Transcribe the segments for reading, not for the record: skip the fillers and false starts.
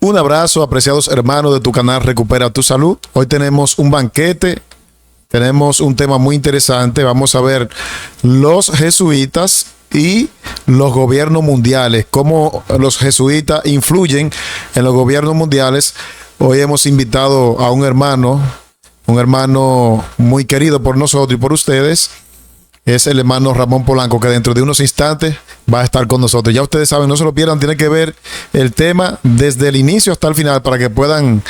Un abrazo, apreciados hermanos de tu canal Recupera tu Salud. Hoy tenemos un banquete, tenemos un tema muy interesante. Vamos a ver los jesuitas y los gobiernos mundiales, cómo los jesuitas influyen en los gobiernos mundiales. Hoy hemos invitado a un hermano muy querido por nosotros y por ustedes. Es el hermano Ramón Polanco, que dentro de unos instantes va a estar con nosotros. Ya ustedes saben, no se lo pierdan, tienen que ver el tema desde el inicio hasta el final para que puedan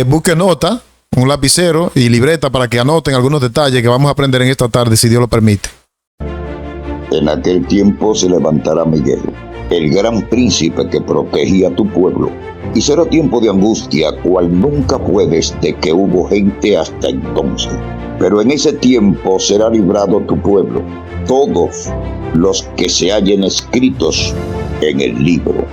busquen nota, un lapicero y libreta para que anoten algunos detalles que vamos a aprender en esta tarde, si Dios lo permite. En aquel tiempo se levantará Miguel, el gran príncipe que protegía a tu pueblo, y será tiempo de angustia, cual nunca fue desde que hubo gente hasta entonces. Pero en ese tiempo será librado tu pueblo, todos los que se hallen escritos en el libro.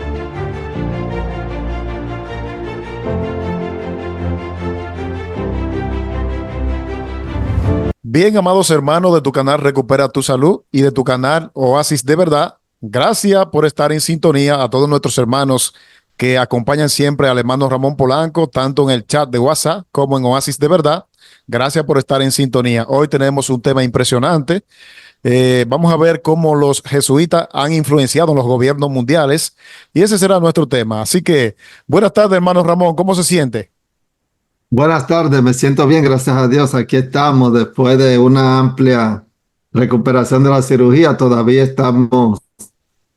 Bien, amados hermanos de tu canal Recupera tu Salud y de tu canal Oasis de Verdad, gracias por estar en sintonía a todos nuestros hermanos que acompañan siempre al hermano Ramón Polanco, tanto en el chat de WhatsApp como en Oasis de Verdad. Gracias por estar en sintonía. Hoy tenemos un tema impresionante. Vamos a ver cómo los jesuitas han influenciado en los gobiernos mundiales y ese será nuestro tema. Así que, buenas tardes, hermano Ramón. ¿Cómo se siente? Buenas tardes, me siento bien, gracias a Dios. Aquí estamos después de una amplia recuperación de la cirugía. Todavía estamos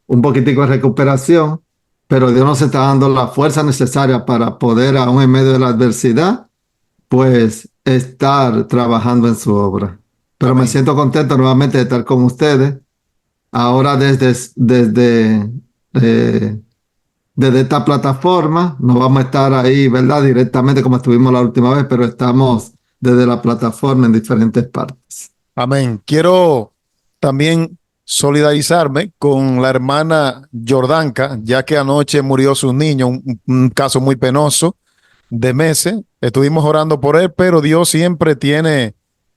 un poquitico en recuperación, pero Dios nos está dando la fuerza necesaria para poder, aún en medio de la adversidad, pues estar trabajando en su obra. Pero Amén. me siento contento nuevamente de estar con ustedes. Ahora desde esta plataforma, no vamos a estar ahí, ¿verdad? Directamente como estuvimos la última vez, pero estamos desde la plataforma en diferentes partes. Amén. Quiero también solidarizarme con la hermana Jordanka, ya que anoche murió su niño, un caso muy penoso de meses. Estuvimos orando por él, pero Dios siempre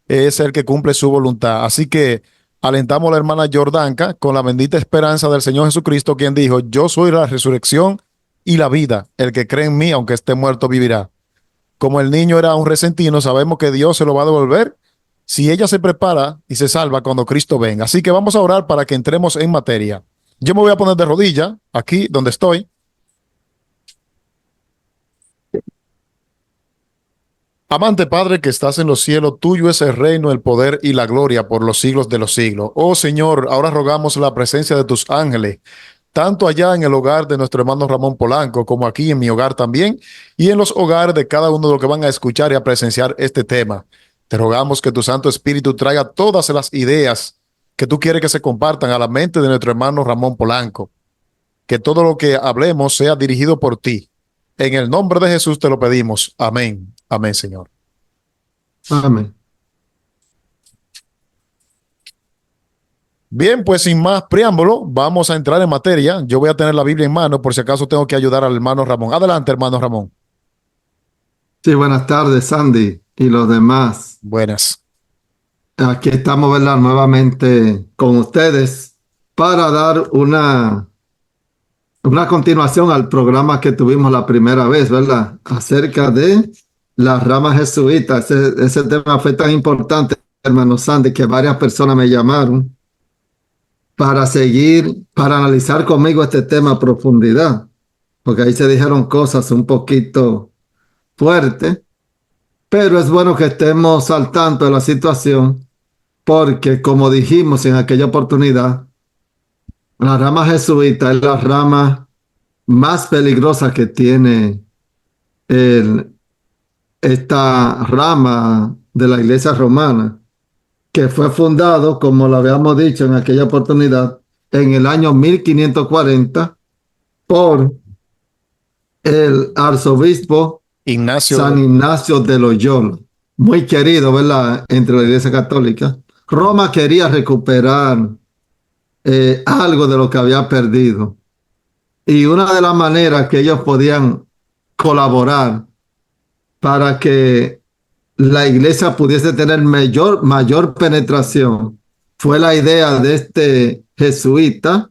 es el que cumple su voluntad. Así que alentamos a la hermana Jordanka con la bendita esperanza del Señor Jesucristo, quien dijo: yo soy la resurrección y la vida. El que cree en mí, aunque esté muerto, vivirá. Como el niño era un resentino, sabemos que Dios se lo va a devolver si ella se prepara y se salva cuando Cristo venga. Así que vamos a orar para que entremos en materia. Yo me voy a poner de rodilla aquí donde estoy. Amante Padre que estás en los cielos, tuyo es el reino, el poder y la gloria por los siglos de los siglos. Oh Señor, ahora rogamos la presencia de tus ángeles, tanto allá en el hogar de nuestro hermano Ramón Polanco, como aquí en mi hogar también, y en los hogares de cada uno de los que van a escuchar y a presenciar este tema. Te rogamos que tu Santo Espíritu traiga todas las ideas que tú quieres que se compartan a la mente de nuestro hermano Ramón Polanco. Que todo lo que hablemos sea dirigido por ti. En el nombre de Jesús te lo pedimos. Amén. Amén, Señor. Amén. Bien, pues sin más preámbulo, vamos a entrar en materia. Yo voy a tener la Biblia en mano por si acaso tengo que ayudar al hermano Ramón. Adelante, hermano Ramón. Sí, buenas tardes, Sandy y los demás. Buenas. Aquí estamos, ¿verdad? Nuevamente con ustedes para dar una continuación al programa que tuvimos la primera vez, ¿verdad? Acerca de las ramas jesuitas. Ese tema fue tan importante, hermano Sandy, que varias personas me llamaron para analizar conmigo este tema a profundidad, porque ahí se dijeron cosas un poquito fuertes, pero es bueno que estemos al tanto de la situación, porque como dijimos en aquella oportunidad, la rama jesuita es la rama más peligrosa que tiene esta rama de la Iglesia romana, que fue fundado, como lo habíamos dicho en aquella oportunidad, en el año 1540 por el arzobispo San Ignacio de Loyola, muy querido, ¿verdad?, entre la Iglesia Católica. Roma quería recuperar algo de lo que había perdido. Y una de las maneras que ellos podían colaborar para que la iglesia pudiese tener mayor penetración fue la idea de este jesuita,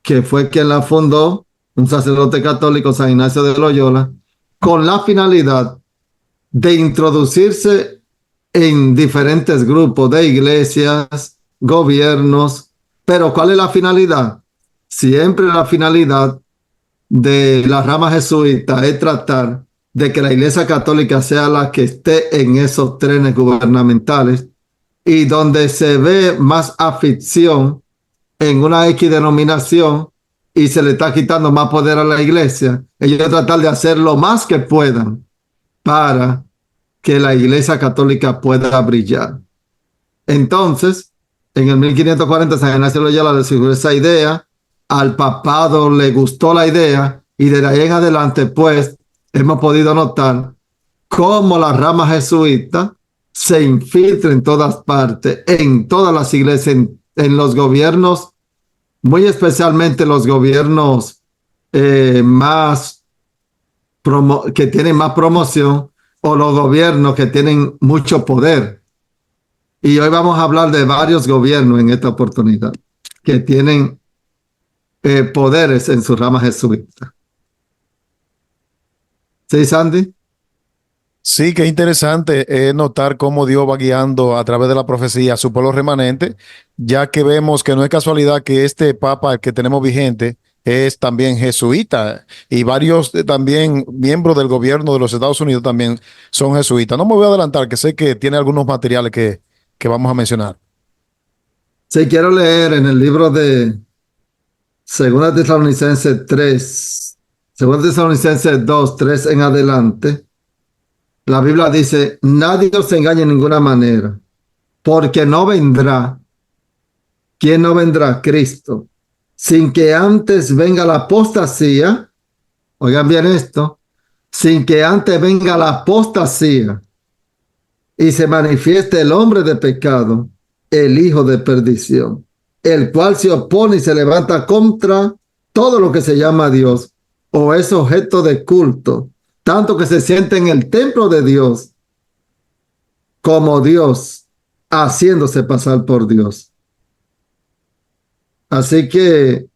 que fue quien la fundó, un sacerdote católico, San Ignacio de Loyola, con la finalidad de introducirse en diferentes grupos de iglesias, gobiernos. Pero ¿cuál es la finalidad? Siempre la finalidad de la rama jesuita es tratar de que la Iglesia Católica sea la que esté en esos trenes gubernamentales, y donde se ve más afición en una X denominación y se le está quitando más poder a la Iglesia, ellos tratan de hacer lo más que puedan para que la Iglesia Católica pueda brillar. Entonces, en el 1540 San Ignacio de Loyola le surgió esa idea, al papado le gustó la idea, y desde ahí en adelante pues hemos podido notar cómo la rama jesuita se infiltra en todas partes, en todas las iglesias, en los gobiernos, muy especialmente los gobiernos que tienen más promoción, o los gobiernos que tienen mucho poder. Y hoy vamos a hablar de varios gobiernos en esta oportunidad que tienen poderes en su rama jesuita. ¿Sí, Sandy? Sí, qué interesante notar cómo Dios va guiando a través de la profecía a su pueblo remanente, ya que vemos que no es casualidad que este papa que tenemos vigente es también jesuita, y varios también miembros del gobierno de los Estados Unidos también son jesuitas. No me voy a adelantar, que sé que tiene algunos materiales que vamos a mencionar. Sí, quiero leer en el libro de Segunda Tesalonicenses 3, Segunda Tesalonicenses 2, 3 en adelante. La Biblia dice: nadie os engañe en ninguna manera, porque no vendrá. ¿Quién no vendrá? Cristo, sin que antes venga la apostasía. Oigan bien esto: sin que antes venga la apostasía y se manifieste el hombre de pecado, el hijo de perdición, el cual se opone y se levanta contra todo lo que se llama Dios o es objeto de culto, tanto que se siente en el templo de Dios como Dios, haciéndose pasar por Dios. Así que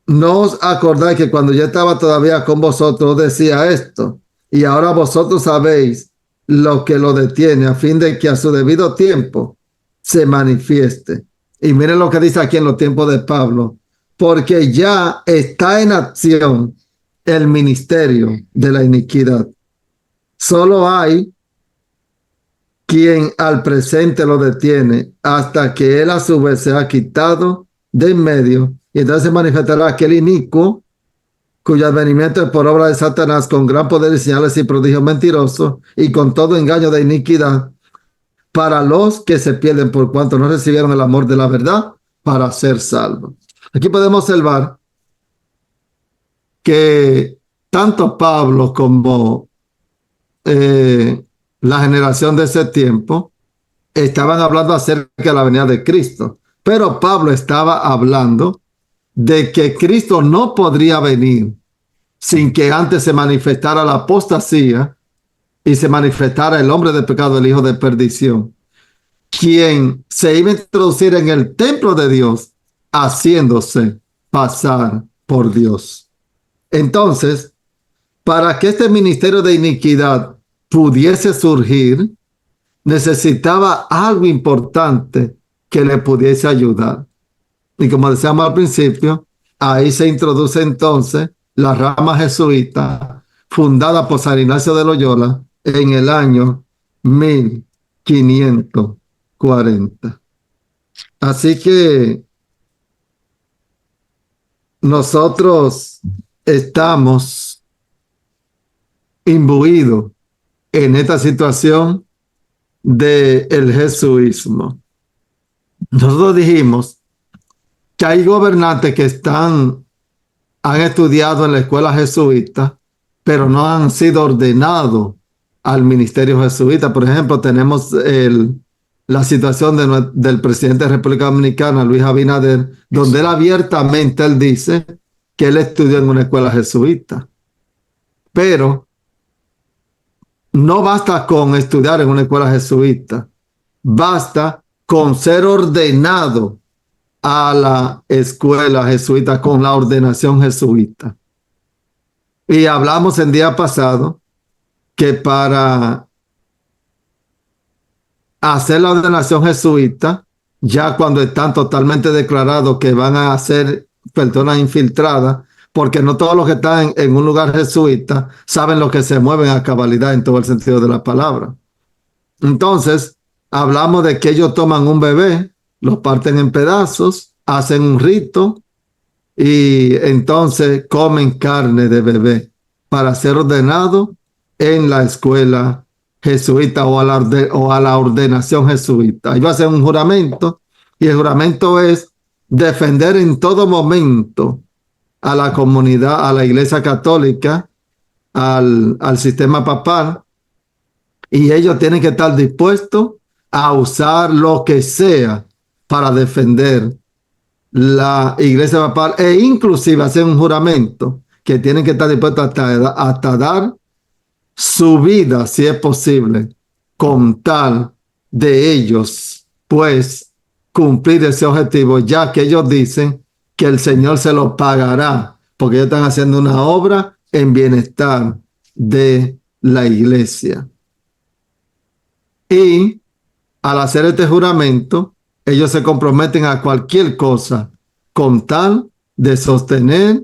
no os acordáis que cuando yo estaba todavía con vosotros decía esto, y ahora vosotros sabéis lo que lo detiene, a fin de que a su debido tiempo se manifieste. Y miren lo que dice aquí en los tiempos de Pablo: porque ya está en acción el ministerio de la iniquidad. Solo hay quien al presente lo detiene, hasta que él a su vez se ha quitado de en medio, y entonces se manifestará aquel inicuo, cuyo advenimiento es por obra de Satanás, con gran poder y señales y prodigios mentirosos, y con todo engaño de iniquidad, para los que se pierden por cuanto no recibieron el amor de la verdad para ser salvos. Aquí podemos observar que tanto Pablo como la generación de ese tiempo estaban hablando acerca de la venida de Cristo, pero Pablo estaba hablando de que Cristo no podría venir sin que antes se manifestara la apostasía y se manifestara el hombre de pecado, el hijo de perdición, quien se iba a introducir en el templo de Dios haciéndose pasar por Dios. Entonces, para que este ministerio de iniquidad pudiese surgir, necesitaba algo importante que le pudiese ayudar. Y como decíamos al principio, ahí se introduce entonces la rama jesuita, fundada por San Ignacio de Loyola en el año 1540. Así que nosotros estamos imbuidos en esta situación del jesuismo. Nosotros dijimos que hay gobernantes que han estudiado en la escuela jesuita, pero no han sido ordenados al ministerio jesuita. Por ejemplo, tenemos la situación del presidente de la República Dominicana, Luis Abinader, donde él abiertamente dice que él estudió en una escuela jesuita. Pero no basta con estudiar en una escuela jesuita, basta con ser ordenado a la escuela jesuita con la ordenación jesuita. Y hablamos el día pasado que para hacer la ordenación jesuita, ya cuando están totalmente declarados que van a ser personas infiltradas, porque no todos los que están en un lugar jesuita saben lo que se mueven a cabalidad en todo el sentido de la palabra. Entonces, hablamos de que ellos toman un bebé, lo parten en pedazos, hacen un rito y entonces comen carne de bebé para ser ordenado en la escuela jesuita o a la ordenación jesuita. Iba a hacer un juramento y el juramento es defender en todo momento a la comunidad, a la iglesia católica, al sistema papal, y ellos tienen que estar dispuestos a usar lo que sea para defender la iglesia papal e inclusive hacer un juramento que tienen que estar dispuestos hasta dar su vida, si es posible, con tal de ellos, pues, cumplir ese objetivo, ya que ellos dicen que el Señor se lo pagará, porque ellos están haciendo una obra en bienestar de la iglesia. Y al hacer este juramento, ellos se comprometen a cualquier cosa con tal de sostener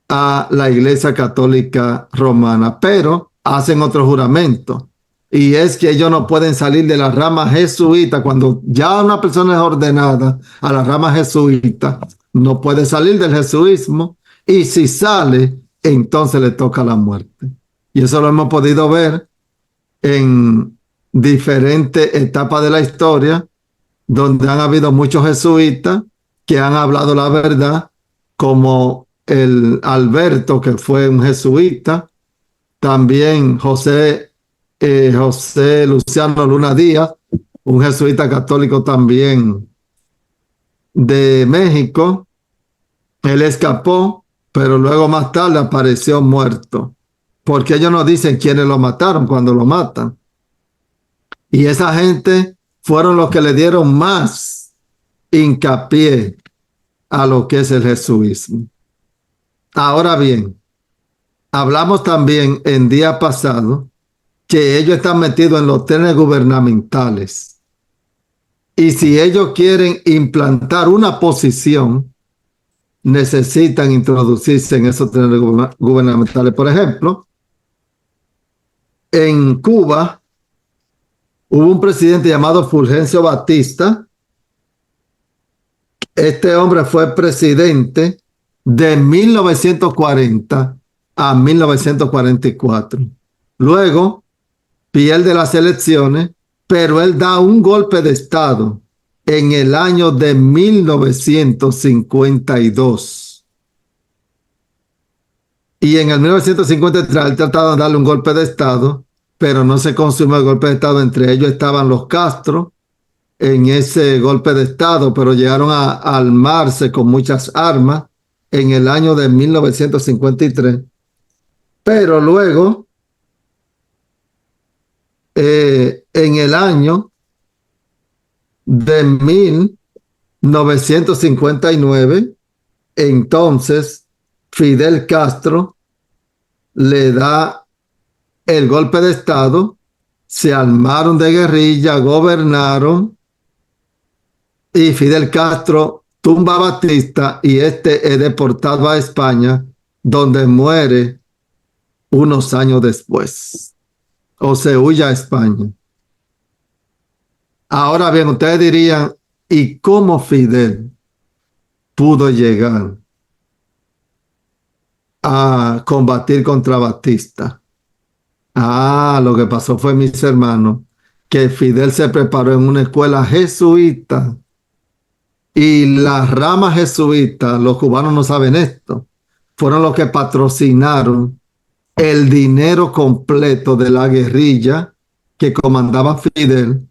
a la Iglesia Católica Romana, pero hacen otro juramento, y es que ellos no pueden salir de la rama jesuita. Cuando ya una persona es ordenada a la rama jesuita, no puede salir del jesuismo, y si sale, entonces le toca la muerte. Y eso lo hemos podido ver en diferentes etapas de la historia, donde han habido muchos jesuitas que han hablado la verdad, como el Alberto, que fue un jesuita, también José Luciano Luna Díaz, un jesuita católico también de México. Él escapó, pero luego más tarde apareció muerto, porque ellos no dicen quiénes lo mataron cuando lo matan. Y esa gente fueron los que le dieron más hincapié a lo que es el jesuismo. Ahora bien, hablamos también en día pasado que ellos están metidos en los trenes gubernamentales. Y si ellos quieren implantar una posición, necesitan introducirse en esos trenes gubernamentales. Por ejemplo, en Cuba hubo un presidente llamado Fulgencio Batista. Este hombre fue presidente de 1940 a 1944. Luego pierde las elecciones, pero él da un golpe de Estado en el año de 1952. Y en el 1953 él trataba de darle un golpe de Estado, pero no se consumió el golpe de Estado. Entre ellos estaban los Castro en ese golpe de Estado, pero llegaron a armarse con muchas armas en el año de 1953. Pero luego, en el año de 1959, entonces Fidel Castro le da el golpe de Estado, se armaron de guerrilla, gobernaron, y Fidel Castro tumba a Batista y este es deportado a España, donde muere unos años después, o se huye a España. Ahora bien, ustedes dirían, ¿y cómo Fidel pudo llegar a combatir contra Batista? Lo que pasó fue, mis hermanos, que Fidel se preparó en una escuela jesuita, y la rama jesuita, los cubanos no saben esto, fueron los que patrocinaron el dinero completo de la guerrilla que comandaba Fidel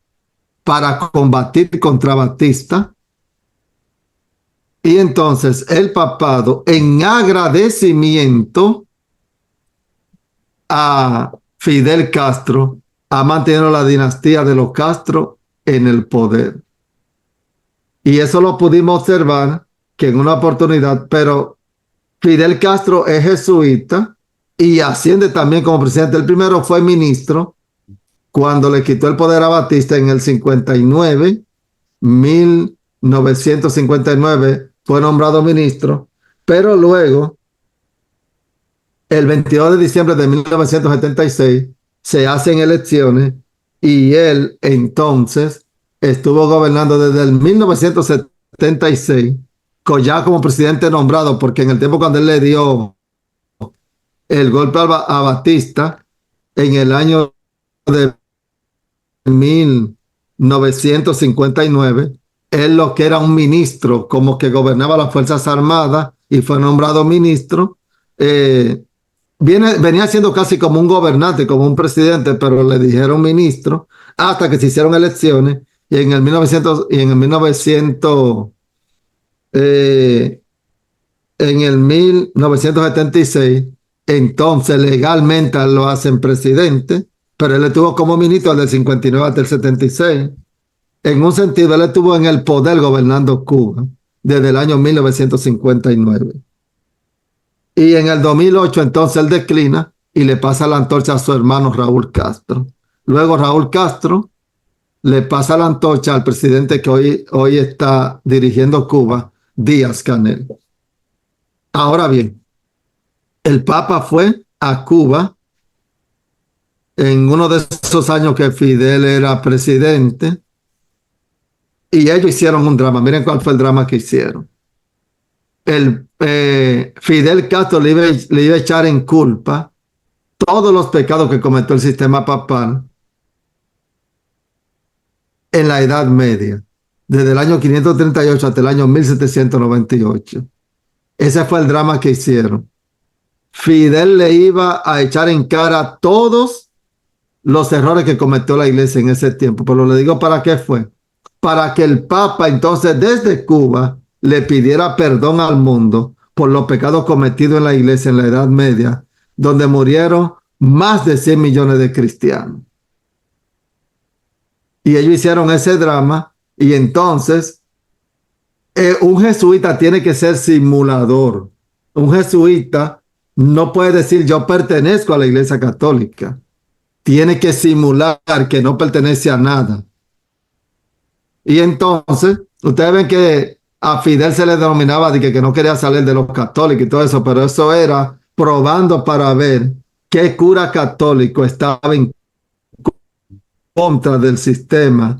para combatir contra Batista. Y entonces el papado, en agradecimiento a Fidel Castro, ha mantenido la dinastía de los Castro en el poder. Y eso lo pudimos observar que en una oportunidad, pero Fidel Castro es jesuita y asciende también como presidente. El primero fue ministro cuando le quitó el poder a Batista en el 59, 1959 fue nombrado ministro, pero luego, el 22 de diciembre de 1976, se hacen elecciones y él entonces estuvo gobernando desde el 1976, ya como presidente nombrado, porque en el tiempo cuando él le dio el golpe a Batista, en el año de 1959, él lo que era un ministro, como que gobernaba las Fuerzas Armadas y fue nombrado ministro. Venía siendo casi como un gobernante, como un presidente, pero le dijeron ministro hasta que se hicieron elecciones y en el 1976, entonces legalmente lo hacen presidente, pero él estuvo como ministro del 59 hasta el 76. En un sentido, él estuvo en el poder gobernando Cuba desde el año 1959. Y en el 2008 entonces él declina y le pasa la antorcha a su hermano Raúl Castro. Luego Raúl Castro le pasa la antorcha al presidente que hoy está dirigiendo Cuba, Díaz-Canel. Ahora bien, el Papa fue a Cuba en uno de esos años que Fidel era presidente y ellos hicieron un drama. Miren cuál fue el drama que hicieron. Fidel Castro le iba a echar en culpa todos los pecados que cometió el sistema papal en la Edad Media, desde el año 538 hasta el año 1798. Ese fue el drama que hicieron. Fidel le iba a echar en cara todos los errores que cometió la iglesia en ese tiempo. Pero le digo para qué fue. Para que el Papa entonces desde Cuba le pidiera perdón al mundo por los pecados cometidos en la iglesia en la Edad Media, donde murieron más de 100 millones de cristianos. Y ellos hicieron ese drama y entonces un jesuita tiene que ser simulador. Un jesuita no puede decir yo pertenezco a la iglesia católica. Tiene que simular que no pertenece a nada. Y entonces, ustedes ven que a Fidel se le denominaba de que no quería salir de los católicos y todo eso, pero eso era probando para ver qué cura católico estaba en contra del sistema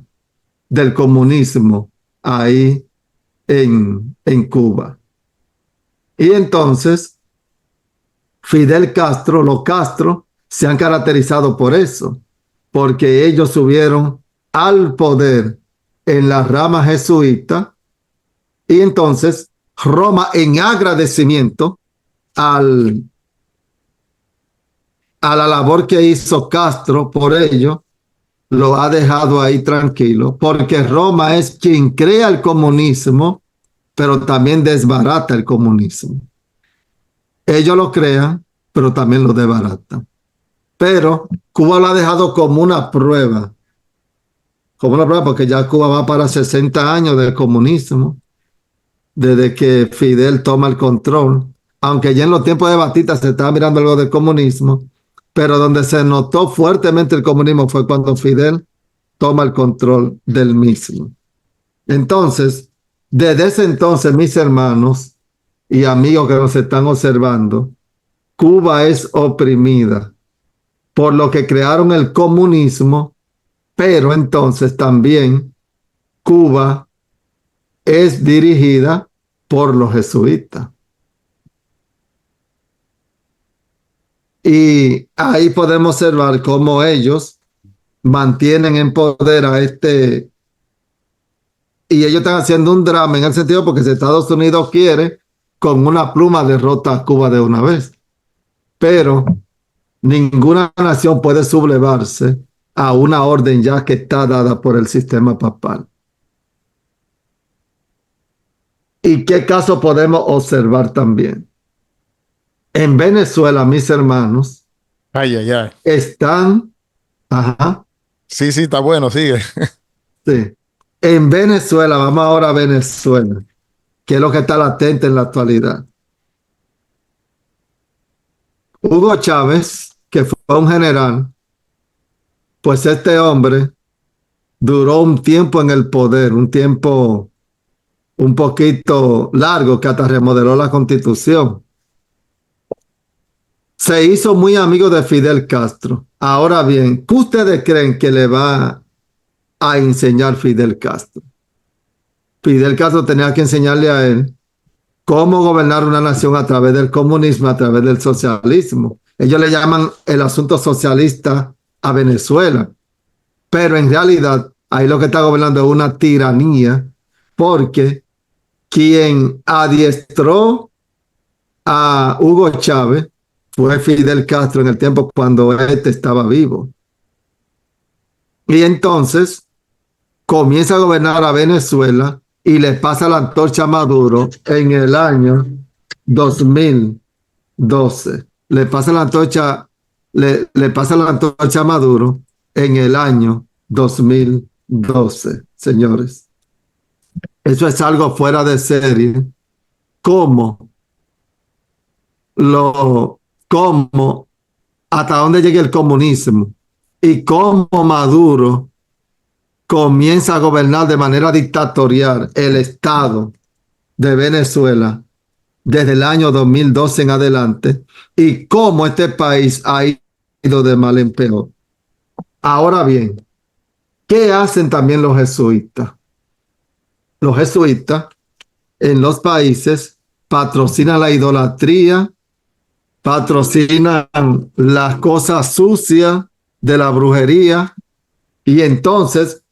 del comunismo ahí en Cuba. Y entonces, Fidel Castro, los Castro, se han caracterizado por eso, porque ellos subieron al poder en la rama jesuita y entonces Roma, en agradecimiento a la labor que hizo Castro por ello, lo ha dejado ahí tranquilo, porque Roma es quien crea el comunismo, pero también desbarata el comunismo. Ellos lo crean, pero también lo desbaratan. Pero Cuba lo ha dejado como una prueba, porque ya Cuba va para 60 años del comunismo, desde que Fidel toma el control, aunque ya en los tiempos de Batista se estaba mirando algo del comunismo, pero donde se notó fuertemente el comunismo fue cuando Fidel toma el control del mismo. Entonces, desde ese entonces, mis hermanos y amigos que nos están observando, Cuba es oprimida por lo que crearon el comunismo, pero entonces también Cuba es dirigida por los jesuitas. Y ahí podemos observar cómo ellos mantienen en poder a y ellos están haciendo un drama en el sentido porque si Estados Unidos quiere, con una pluma derrota a Cuba de una vez. Pero ninguna nación puede sublevarse a una orden ya que está dada por el sistema papal. ¿Y qué caso podemos observar también? En Venezuela, mis hermanos, Ay, ay, ay. están, ajá, Sí, sí, está bueno, sigue. sí, En Venezuela, vamos ahora a Venezuela, que es lo que está latente en la actualidad. Hugo Chávez, que fue un general, pues este hombre duró un tiempo en el poder, un tiempo un poquito largo, que hasta remodeló la Constitución. Se hizo muy amigo de Fidel Castro. Ahora bien, ¿qué ustedes creen que le va a enseñar Fidel Castro? Fidel Castro tenía que enseñarle a él cómo gobernar una nación a través del comunismo, a través del socialismo. Ellos le llaman el asunto socialista a Venezuela, pero en realidad ahí lo que está gobernando es una tiranía, porque quien adiestró a Hugo Chávez fue Fidel Castro en el tiempo cuando éste estaba vivo. Y entonces comienza a gobernar a Venezuela y le pasa la antorcha a Maduro en el año 2012. Le pasa la antorcha a Maduro en el año 2012, señores. Eso es algo fuera de serie. ¿Cómo? ¿Cómo? ¿Hasta dónde llega el comunismo? Y cómo Maduro comienza a gobernar de manera dictatorial el Estado de Venezuela desde el año 2012 en adelante, y cómo este país ha ido de mal en peor. Ahora bien, ¿qué hacen también los jesuitas? Los jesuitas en los países patrocinan la idolatría, patrocinan las cosas sucias de la brujería, y entonces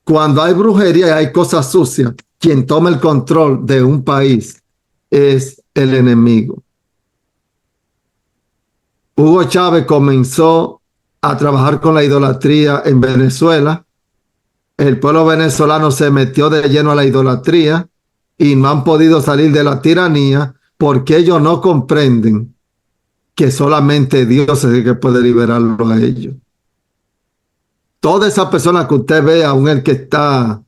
cuando hay brujería y hay cosas sucias, quien toma el control de un país es el enemigo. Hugo Chávez comenzó a trabajar con la idolatría en Venezuela. El pueblo venezolano se metió de lleno a la idolatría y no han podido salir de la tiranía porque ellos no comprenden que solamente Dios es el que puede liberarlo a ellos. Toda esa persona que usted ve, aún el que está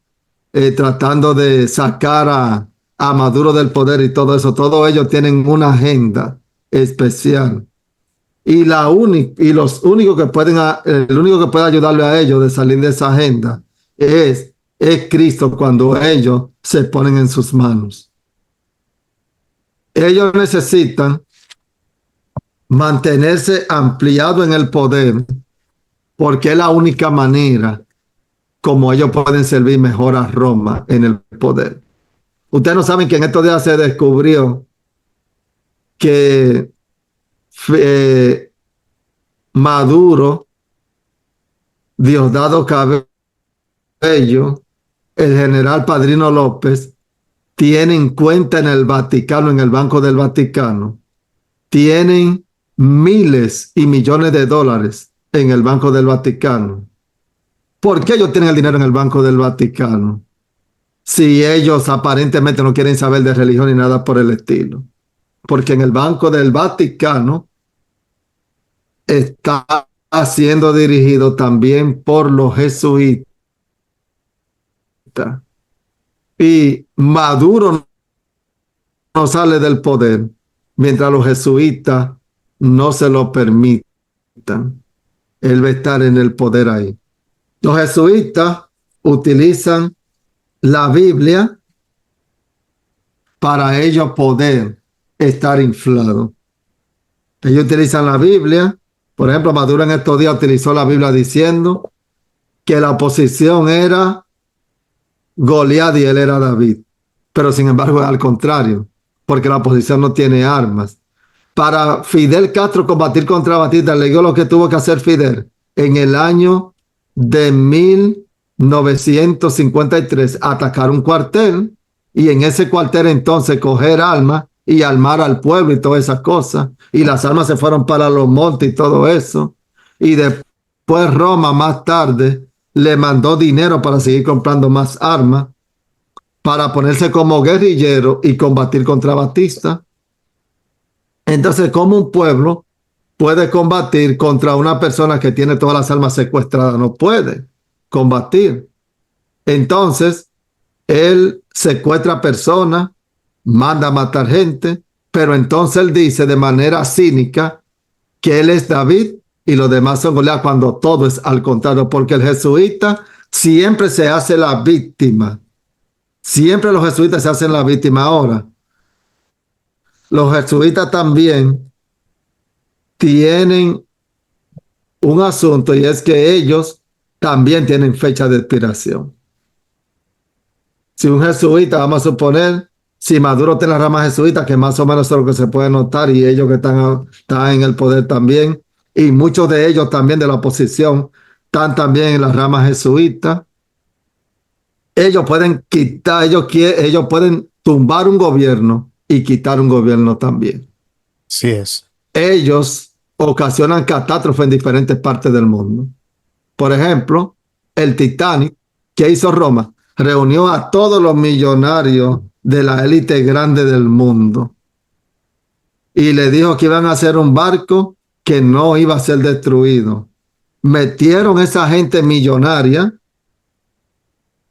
tratando de sacar a Maduro del poder y todo eso, todos ellos tienen una agenda especial. Y los únicos que pueden, el único que puede ayudarle a ellos de salir de esa agenda es Cristo, cuando ellos se ponen en sus manos. Ellos necesitan mantenerse ampliado en el poder, porque es la única manera como ellos pueden servir mejor a Roma en el poder. Ustedes no saben que en estos días se descubrió que Maduro, Diosdado Cabello, el general Padrino López, tienen cuenta en el Vaticano, en el Banco del Vaticano. Tienen miles y millones de dólares en el Banco del Vaticano. ¿Por qué ellos tienen el dinero en el Banco del Vaticano? Si ellos aparentemente no quieren saber de religión ni nada por el estilo. Porque en el Banco del Vaticano está siendo dirigido también por los jesuitas. Y Maduro no sale del poder mientras los jesuitas no se lo permitan. Él va a estar en el poder ahí. Los jesuitas utilizan la Biblia para ellos poder estar inflados. Ellos utilizan la Biblia. Por ejemplo, Maduro en estos días utilizó la Biblia diciendo que la oposición era Goliat y él era David. Pero sin embargo es al contrario, porque la oposición no tiene armas. Para Fidel Castro combatir contra Batista, le digo lo que tuvo que hacer Fidel en el año de 1953, atacar un cuartel, y en ese cuartel entonces coger armas y armar al pueblo y todas esas cosas. Y las armas se fueron para los montes y todo eso. Y después Roma más tarde le mandó dinero para seguir comprando más armas, para ponerse como guerrillero y combatir contra Batista. Entonces, ¿cómo un pueblo puede combatir contra una persona que tiene todas las armas secuestradas? No puede combatir. Entonces, Él secuestra personas, manda a matar gente, pero entonces él dice de manera cínica que él es David y los demás son Goliat, cuando todo es al contrario, porque el jesuita siempre se hace la víctima. Siempre los jesuitas se hacen la víctima. Ahora, los jesuitas también tienen un asunto, y es que ellos también tienen fecha de expiración. Si un jesuita, vamos a suponer, si Maduro tiene la rama jesuita, que más o menos es lo que se puede notar, y ellos que están en el poder también, y muchos de ellos también de la oposición, están también en la rama jesuita. Ellos pueden quitar, ellos pueden tumbar un gobierno y quitar un gobierno también. Sí es. Ellos ocasionan catástrofes en diferentes partes del mundo. Por ejemplo, el Titanic, que hizo Roma, reunió a todos los millonarios de la élite grande del mundo y le dijo que iban a hacer un barco que no iba a ser destruido. Metieron esa gente millonaria,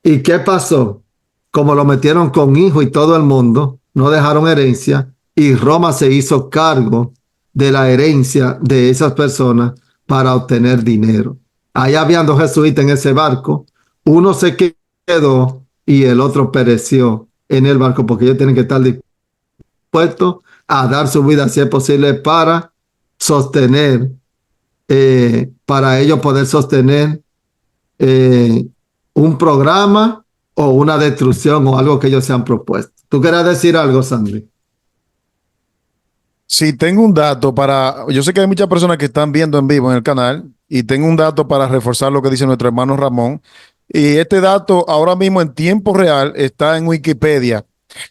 ¿y qué pasó? Como lo metieron con hijos y todo el mundo, no dejaron herencia, y Roma se hizo cargo de la herencia de esas personas para obtener dinero. Ahí habían dos jesuitas en ese barco. Uno se quedó y el otro pereció en el barco, porque ellos tienen que estar dispuestos a dar su vida, si es posible, para sostener, para ellos poder sostener un programa o una destrucción o algo que ellos se han propuesto. ¿Tú quieres decir algo, Sandy? Sí, tengo un dato para... Yo sé que hay muchas personas que están viendo en vivo en el canal y tengo un dato para reforzar lo que dice nuestro hermano Ramón. Y este dato ahora mismo en tiempo real está en Wikipedia.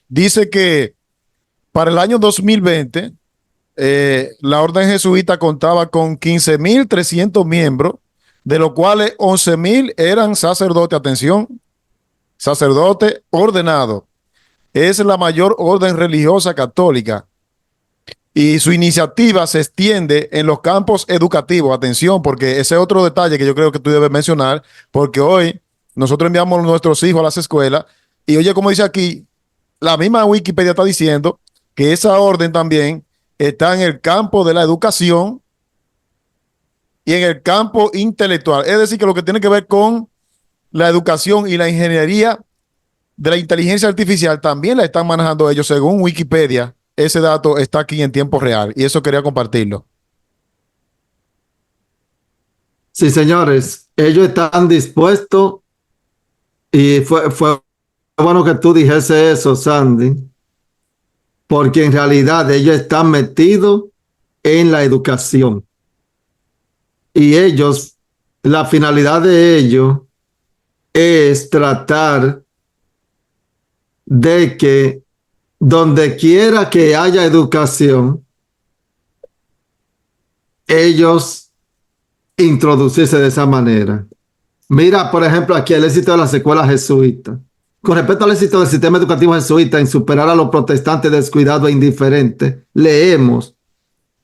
Dice que para el año 2020 la orden jesuita contaba con 15.300 miembros, de los cuales 11.000 eran sacerdotes. Atención, sacerdote ordenado. Es la mayor orden religiosa católica y su iniciativa se extiende en los campos educativos. Atención, porque ese es otro detalle que yo creo que tú debes mencionar, porque hoy nosotros enviamos a nuestros hijos a las escuelas y oye, como dice aquí, la misma Wikipedia está diciendo que esa orden también está en el campo de la educación y en el campo intelectual. Es decir, que lo que tiene que ver con la educación y la ingeniería de la inteligencia artificial también la están manejando ellos según Wikipedia. Ese dato está aquí en tiempo real y eso quería compartirlo. Sí, señores, ellos están dispuestos, y fue bueno que tú dijese eso, Sandy, porque en realidad ellos están metidos en la educación. Y ellos, la finalidad de ellos es tratar de que donde quiera que haya educación, ellos introducirse de esa manera. Mira, por ejemplo, aquí el éxito de las escuelas jesuitas. Con respecto al éxito del sistema educativo jesuita en superar a los protestantes descuidados e indiferentes, leemos: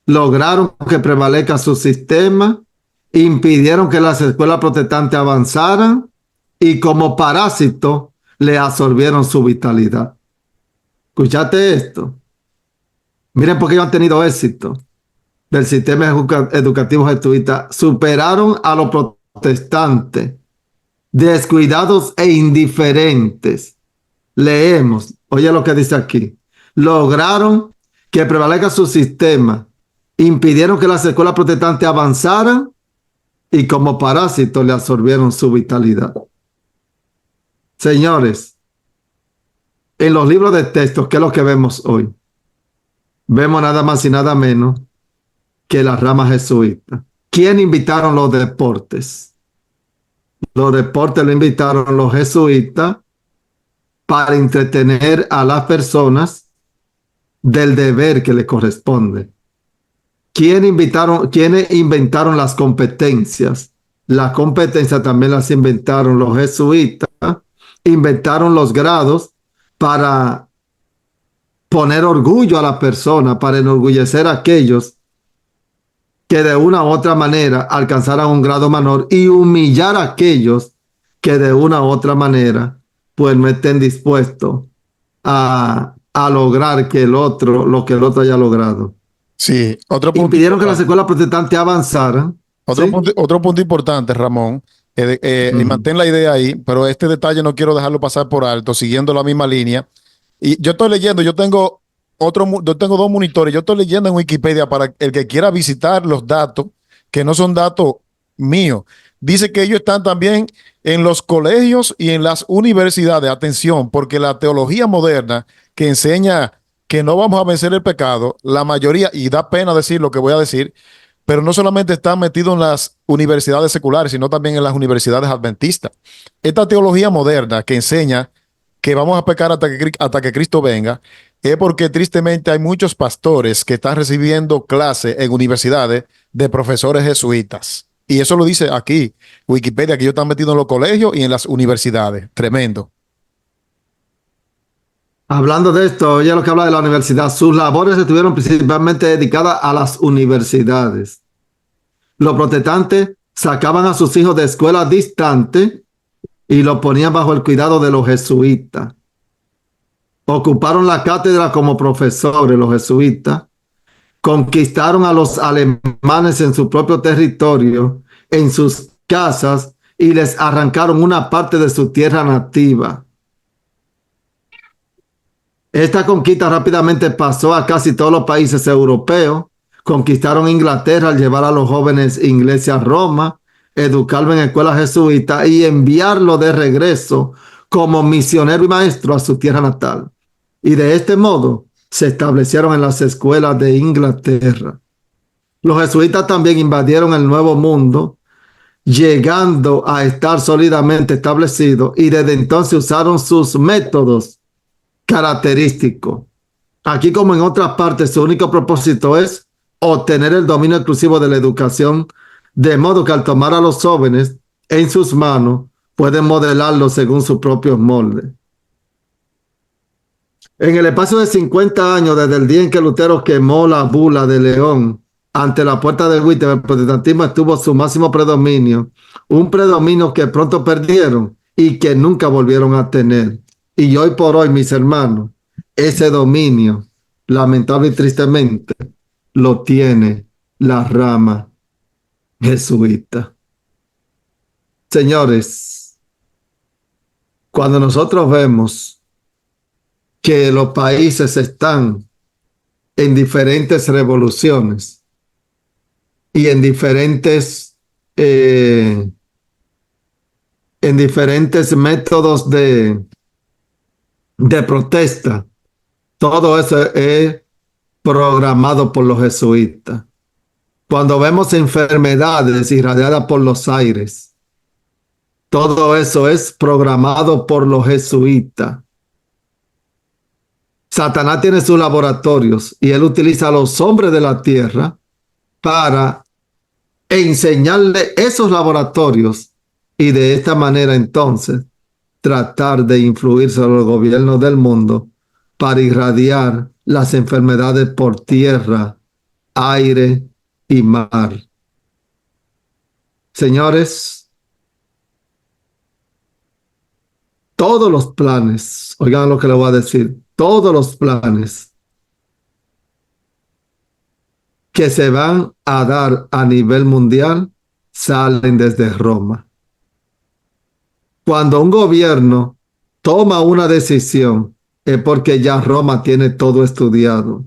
lograron que prevalezca su sistema, impidieron que las escuelas protestantes avanzaran y como parásito le absorbieron su vitalidad. ¿Escuchaste esto? Miren por qué ellos han tenido éxito del sistema educativo jesuita. Superaron a los protestantes descuidados e indiferentes. Leemos, oye lo que dice aquí: lograron que prevalezca su sistema, impidieron que las escuelas protestantes avanzaran y como parásitos le absorbieron su vitalidad. Señores, en los libros de textos, ¿qué es lo que vemos hoy? Vemos nada más y nada menos que la rama jesuita. ¿Quién invitaron los deportes? Los deportes lo invitaron los jesuitas para entretener a las personas del deber que le corresponde. ¿Quiénes inventaron las competencias? Las competencias también las inventaron los jesuitas. Inventaron los grados para poner orgullo a la persona, para enorgullecer a aquellos que de una u otra manera alcanzaran un grado menor y humillar a aquellos que de una u otra manera pues no estén dispuestos a lograr que el otro, lo que el otro haya logrado. Sí, otro punto Impidieron que las importante. escuelas protestantes avanzaran. ¿Sí? Otro punto importante, Ramón, y Ujú. mantén la idea ahí, pero este detalle no quiero dejarlo pasar por alto, siguiendo la misma línea. Y yo estoy leyendo, yo tengo dos monitores, yo estoy leyendo en Wikipedia para el que quiera visitar los datos, que no son datos míos. Dice que ellos están también en los colegios y en las universidades. Atención, porque la teología moderna que enseña que no vamos a vencer el pecado, la mayoría, y da pena decir lo que voy a decir, pero no solamente está metido en las universidades seculares, sino también en las universidades adventistas. Esta teología moderna que enseña que vamos a pecar hasta que Cristo venga, es porque tristemente hay muchos pastores que están recibiendo clases en universidades de profesores jesuitas. Y eso lo dice aquí, Wikipedia, que ellos están metidos en los colegios y en las universidades. Tremendo. Hablando de esto, ya lo que habla de la universidad, sus labores estuvieron principalmente dedicadas a las universidades. Los protestantes sacaban a sus hijos de escuelas distantes y los ponían bajo el cuidado de los jesuitas. Ocuparon la cátedra como profesores, los jesuitas. Conquistaron a los alemanes en su propio territorio, en sus casas, y les arrancaron una parte de su tierra nativa. Esta conquista rápidamente pasó a casi todos los países europeos. Conquistaron Inglaterra al llevar a los jóvenes ingleses a Roma, educarlos en escuelas jesuitas y enviarlo de regreso como misionero y maestro a su tierra natal. Y de este modo se establecieron en las escuelas de Inglaterra. Los jesuitas también invadieron el Nuevo Mundo, llegando a estar sólidamente establecidos, y desde entonces usaron sus métodos característicos. Aquí, como en otras partes, su único propósito es obtener el dominio exclusivo de la educación, de modo que al tomar a los jóvenes en sus manos, pueden modelarlos según sus propios moldes. En el espacio de 50 años, desde el día en que Lutero quemó la bula de León ante la puerta de Wittenberg, el protestantismo estuvo su máximo predominio, un predominio que pronto perdieron y que nunca volvieron a tener. Y hoy por hoy, mis hermanos, ese dominio, lamentable y tristemente, lo tiene la rama jesuita. Señores, cuando nosotros vemos que los países están en diferentes revoluciones y en diferentes métodos de protesta, todo eso es programado por los jesuitas. Cuando vemos enfermedades irradiadas por los aires, todo eso es programado por los jesuitas. Satanás tiene sus laboratorios y él utiliza a los hombres de la tierra para enseñarle esos laboratorios y de esta manera entonces tratar de influir sobre los gobiernos del mundo para irradiar las enfermedades por tierra, aire y mar. Señores, todos los planes, oigan lo que les voy a decir, todos los planes que se van a dar a nivel mundial salen desde Roma. Cuando un gobierno toma una decisión es porque ya Roma tiene todo estudiado.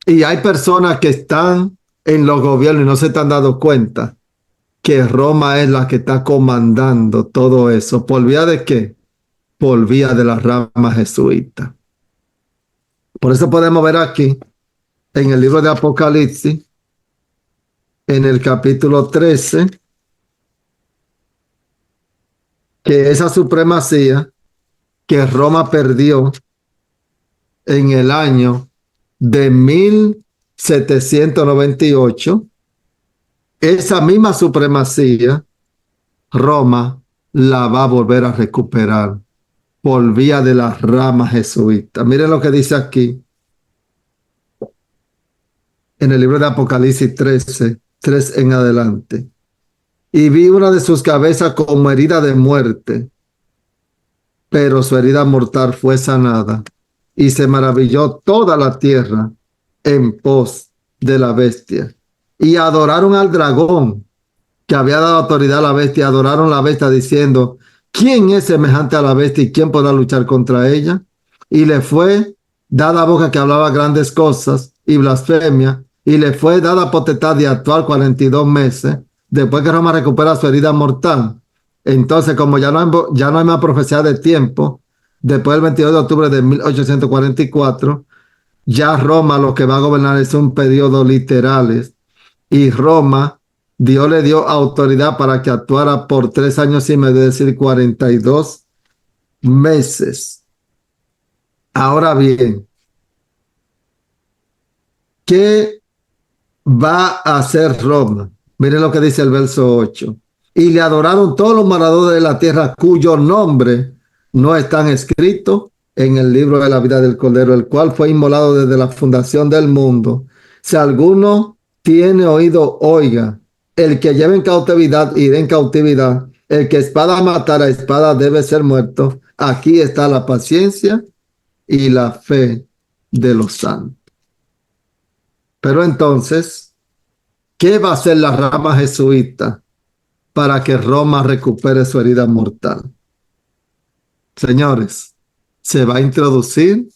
Y hay personas que están en los gobiernos y no se están dando cuenta que Roma es la que está comandando todo eso. ¿Por vía de qué? Por vía de la rama jesuita. Por eso podemos ver aquí, en el libro de Apocalipsis, en el capítulo 13, que esa supremacía que Roma perdió en el año de 1798, esa misma supremacía, Roma la va a volver a recuperar por vía de la rama jesuita. Miren lo que dice aquí en el libro de Apocalipsis 13, 3 en adelante. Y vi una de sus cabezas como herida de muerte, pero su herida mortal fue sanada, y se maravilló toda la tierra en pos de la bestia. Y adoraron al dragón, que había dado autoridad a la bestia, adoraron la bestia diciendo, ¿quién es semejante a la bestia y quién podrá luchar contra ella? Y le fue dada boca que hablaba grandes cosas y blasfemia, y le fue dada potestad de actuar 42 meses, después que Roma recupera su herida mortal. Entonces, como ya no hay más profecía de tiempo, después del 22 de octubre de 1844, ya Roma lo que va a gobernar es un periodo literales, y Roma, Dios le dio autoridad para que actuara por 3 años y medio, es decir, 42 meses. Ahora bien, ¿qué va a hacer Roma? Miren lo que dice el verso 8. Y le adoraron todos los moradores de la tierra cuyo nombre no están escritos en el libro de la vida del Cordero, el cual fue inmolado desde la fundación del mundo. Si alguno tiene oído, oiga. El que lleve en cautividad, irá en cautividad. El que espada matara, espada debe ser muerto. Aquí está la paciencia y la fe de los santos. Pero entonces, ¿qué va a hacer la rama jesuita para que Roma recupere su herida mortal? Señores, se va a introducir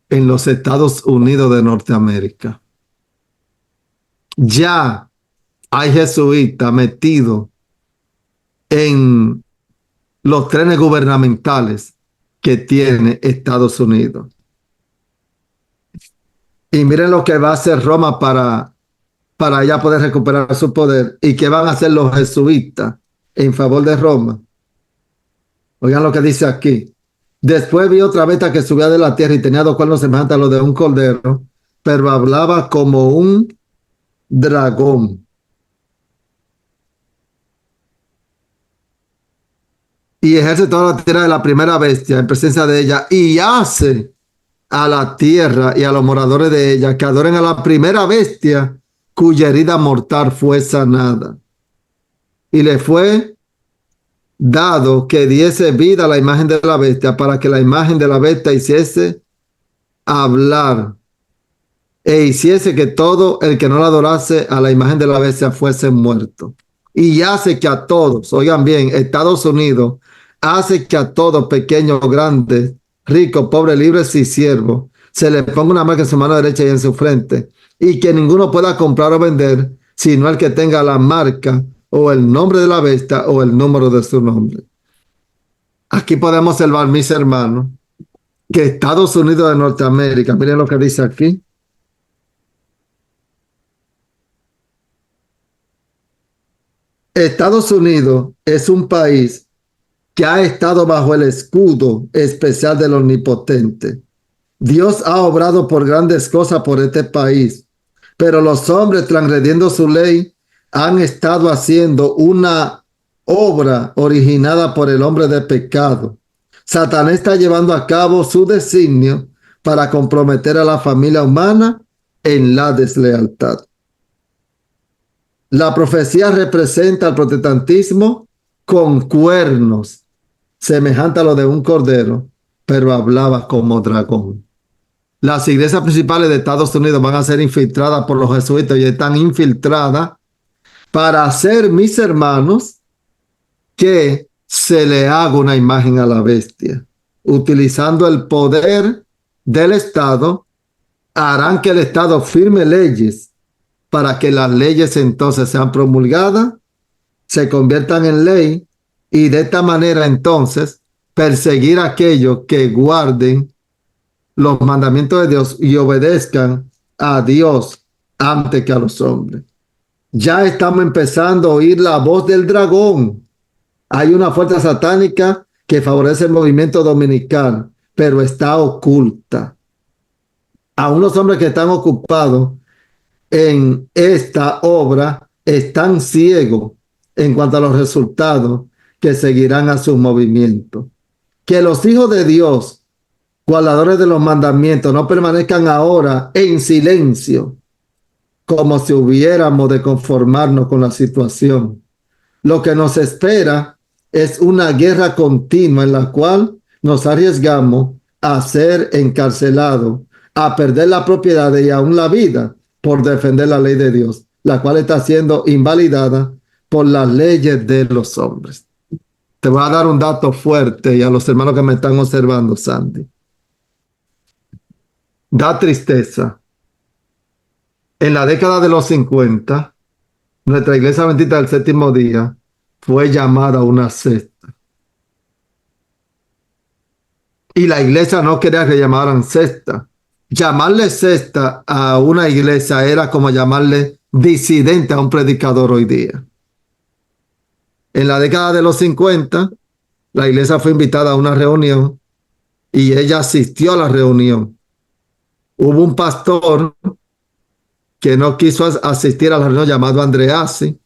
en los Estados Unidos de Norteamérica. Ya hay jesuitas metidos en los trenes gubernamentales que tiene Estados Unidos. Y miren lo que va a hacer Roma para ella poder recuperar su poder. ¿Y qué van a hacer los jesuitas en favor de Roma? Oigan lo que dice aquí. Después vi otra bestia que subía de la tierra y tenía 2 cuernos semejantes a los de un cordero, pero hablaba como un dragón. Y ejerce toda la tierra de la primera bestia en presencia de ella, y hace a la tierra y a los moradores de ella que adoren a la primera bestia cuya herida mortal fue sanada. Y le fue dado que diese vida a la imagen de la bestia, para que la imagen de la bestia hiciese hablar e hiciese que todo el que no la adorase a la imagen de la bestia fuese muerto. Y hace que a todos, oigan bien, Estados Unidos hace que a todos, pequeños, grandes, ricos, pobres, libres y siervos, se les ponga una marca en su mano derecha y en su frente, y que ninguno pueda comprar o vender, sino el que tenga la marca o el nombre de la bestia o el número de su nombre. Aquí podemos observar, mis hermanos, que Estados Unidos de Norteamérica, miren lo que dice aquí. Estados Unidos es un país que ha estado bajo el escudo especial del Omnipotente. Dios ha obrado por grandes cosas por este país, pero los hombres, transgrediendo su ley, han estado haciendo una obra originada por el hombre de pecado. Satanás está llevando a cabo su designio para comprometer a la familia humana en la deslealtad. La profecía representa al protestantismo con cuernos, semejante a lo de un cordero, pero hablaba como dragón. Las iglesias principales de Estados Unidos van a ser infiltradas por los jesuitas y están infiltradas para hacer, mis hermanos, que se le haga una imagen a la bestia. Utilizando el poder del Estado, harán que el Estado firme leyes para que las leyes entonces sean promulgadas, se conviertan en ley, y de esta manera entonces perseguir a aquellos que guarden los mandamientos de Dios y obedezcan a Dios antes que a los hombres. Ya estamos empezando a oír la voz del dragón. Hay una fuerza satánica que favorece el movimiento dominical, pero está oculta. A unos hombres que están ocupados en esta obra están ciegos en cuanto a los resultados que seguirán a sus movimientos. Que los hijos de Dios, guardadores de los mandamientos, no permanezcan ahora en silencio, como si hubiéramos de conformarnos con la situación. Lo que nos espera es una guerra continua en la cual nos arriesgamos a ser encarcelados, a perder la propiedad y aún la vida por defender la ley de Dios, la cual está siendo invalidada por las leyes de los hombres. Te voy a dar un dato fuerte y a los hermanos que me están observando, Sandy. Da tristeza. En la década de los 50, nuestra iglesia bendita del séptimo día fue llamada una secta. Y la iglesia no quería que llamaran secta. Llamarle secta a una iglesia era como llamarle disidente a un predicador hoy día. En la década de los 50, la iglesia fue invitada a una reunión y ella asistió a la reunión. Hubo un pastor que no quiso asistir a la reunión llamado Andreassi,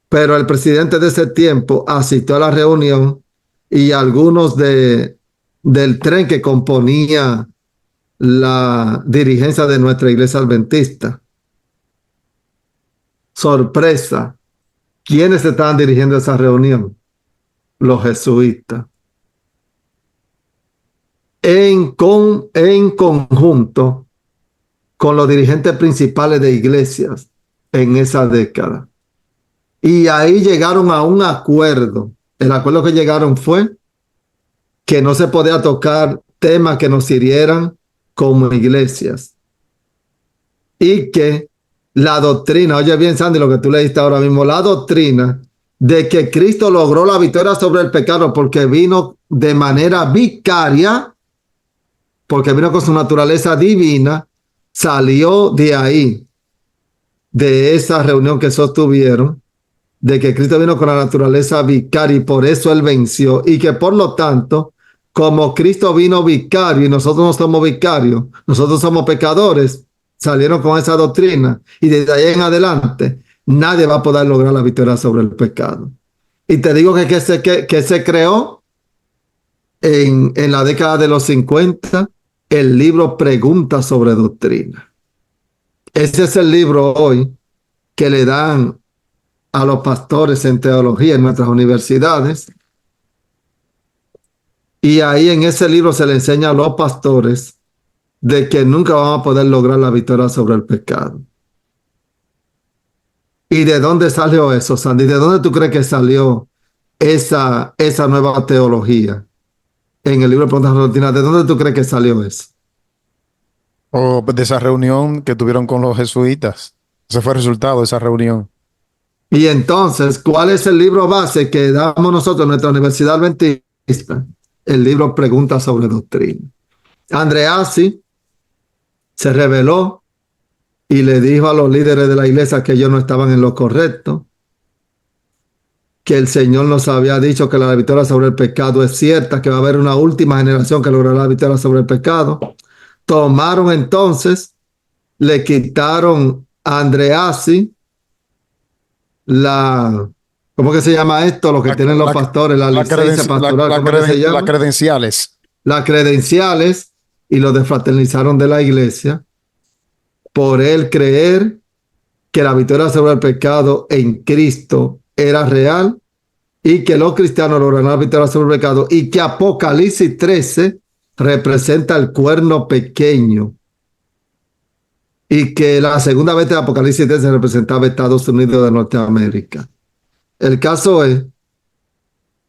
pero el presidente de ese tiempo asistió a la reunión y algunos del tren que componía la dirigencia de nuestra iglesia adventista. Sorpresa. ¿Quiénes estaban dirigiendo esa reunión? Los jesuitas. En conjunto con los dirigentes principales de iglesias en esa década. Y ahí llegaron a un acuerdo. El acuerdo que llegaron fue que no se podía tocar temas que nos hirieran como iglesias. Y que la doctrina, oye bien, Sandy, lo que tú leíste ahora mismo, la doctrina de que Cristo logró la victoria sobre el pecado porque vino de manera vicaria, porque vino con su naturaleza divina, salió de ahí, de esa reunión que sostuvieron, de que Cristo vino con la naturaleza vicaria y por eso Él venció, y que por lo tanto, como Cristo vino vicario y nosotros no somos vicarios, nosotros somos pecadores, salieron con esa doctrina y desde ahí en adelante nadie va a poder lograr la victoria sobre el pecado. Y te digo que se creó en la década de los 50 el libro Preguntas sobre Doctrina. Ese es el libro hoy que le dan a los pastores en teología en nuestras universidades. Y ahí en ese libro se le enseña a los pastores de que nunca vamos a poder lograr la victoria sobre el pecado. ¿Y de dónde salió eso, Sandy? ¿De dónde tú crees que salió esa nueva teología? En el libro de Preguntas sobre Doctrina, ¿de dónde tú crees que salió eso? O de esa reunión que tuvieron con los jesuitas. Ese fue el resultado de esa reunión. Y entonces, ¿cuál es el libro base que damos nosotros en nuestra universidad adventista? El libro Preguntas sobre Doctrina. Andreassi se rebeló y le dijo a los líderes de la iglesia que ellos no estaban en lo correcto, que el Señor nos había dicho que la victoria sobre el pecado es cierta, que va a haber una última generación que logrará la victoria sobre el pecado. Tomaron entonces, le quitaron a Andreassi ¿cómo que se llama esto? Lo que tienen los pastores, la licencia pastoral, ¿cómo que se llama? Las credenciales. Las credenciales y lo desfraternizaron de la iglesia por él creer que la victoria sobre el pecado en Cristo era real y que los cristianos logran la victoria sobre el pecado y que Apocalipsis 13 representa el cuerno pequeño y que la segunda vez de Apocalipsis 13 representaba Estados Unidos de Norteamérica. El caso es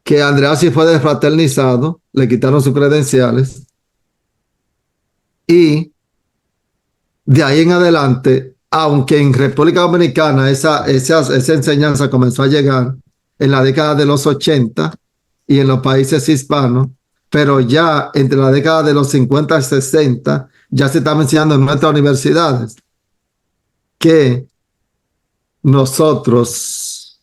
que Andreassi fue desfraternizado, le quitaron sus credenciales y de ahí en adelante, aunque en República Dominicana esa enseñanza comenzó a llegar en la década de los 80 y en los países hispanos, pero ya entre la década de los 50 y 60 ya se estaba enseñando en nuestras universidades que nosotros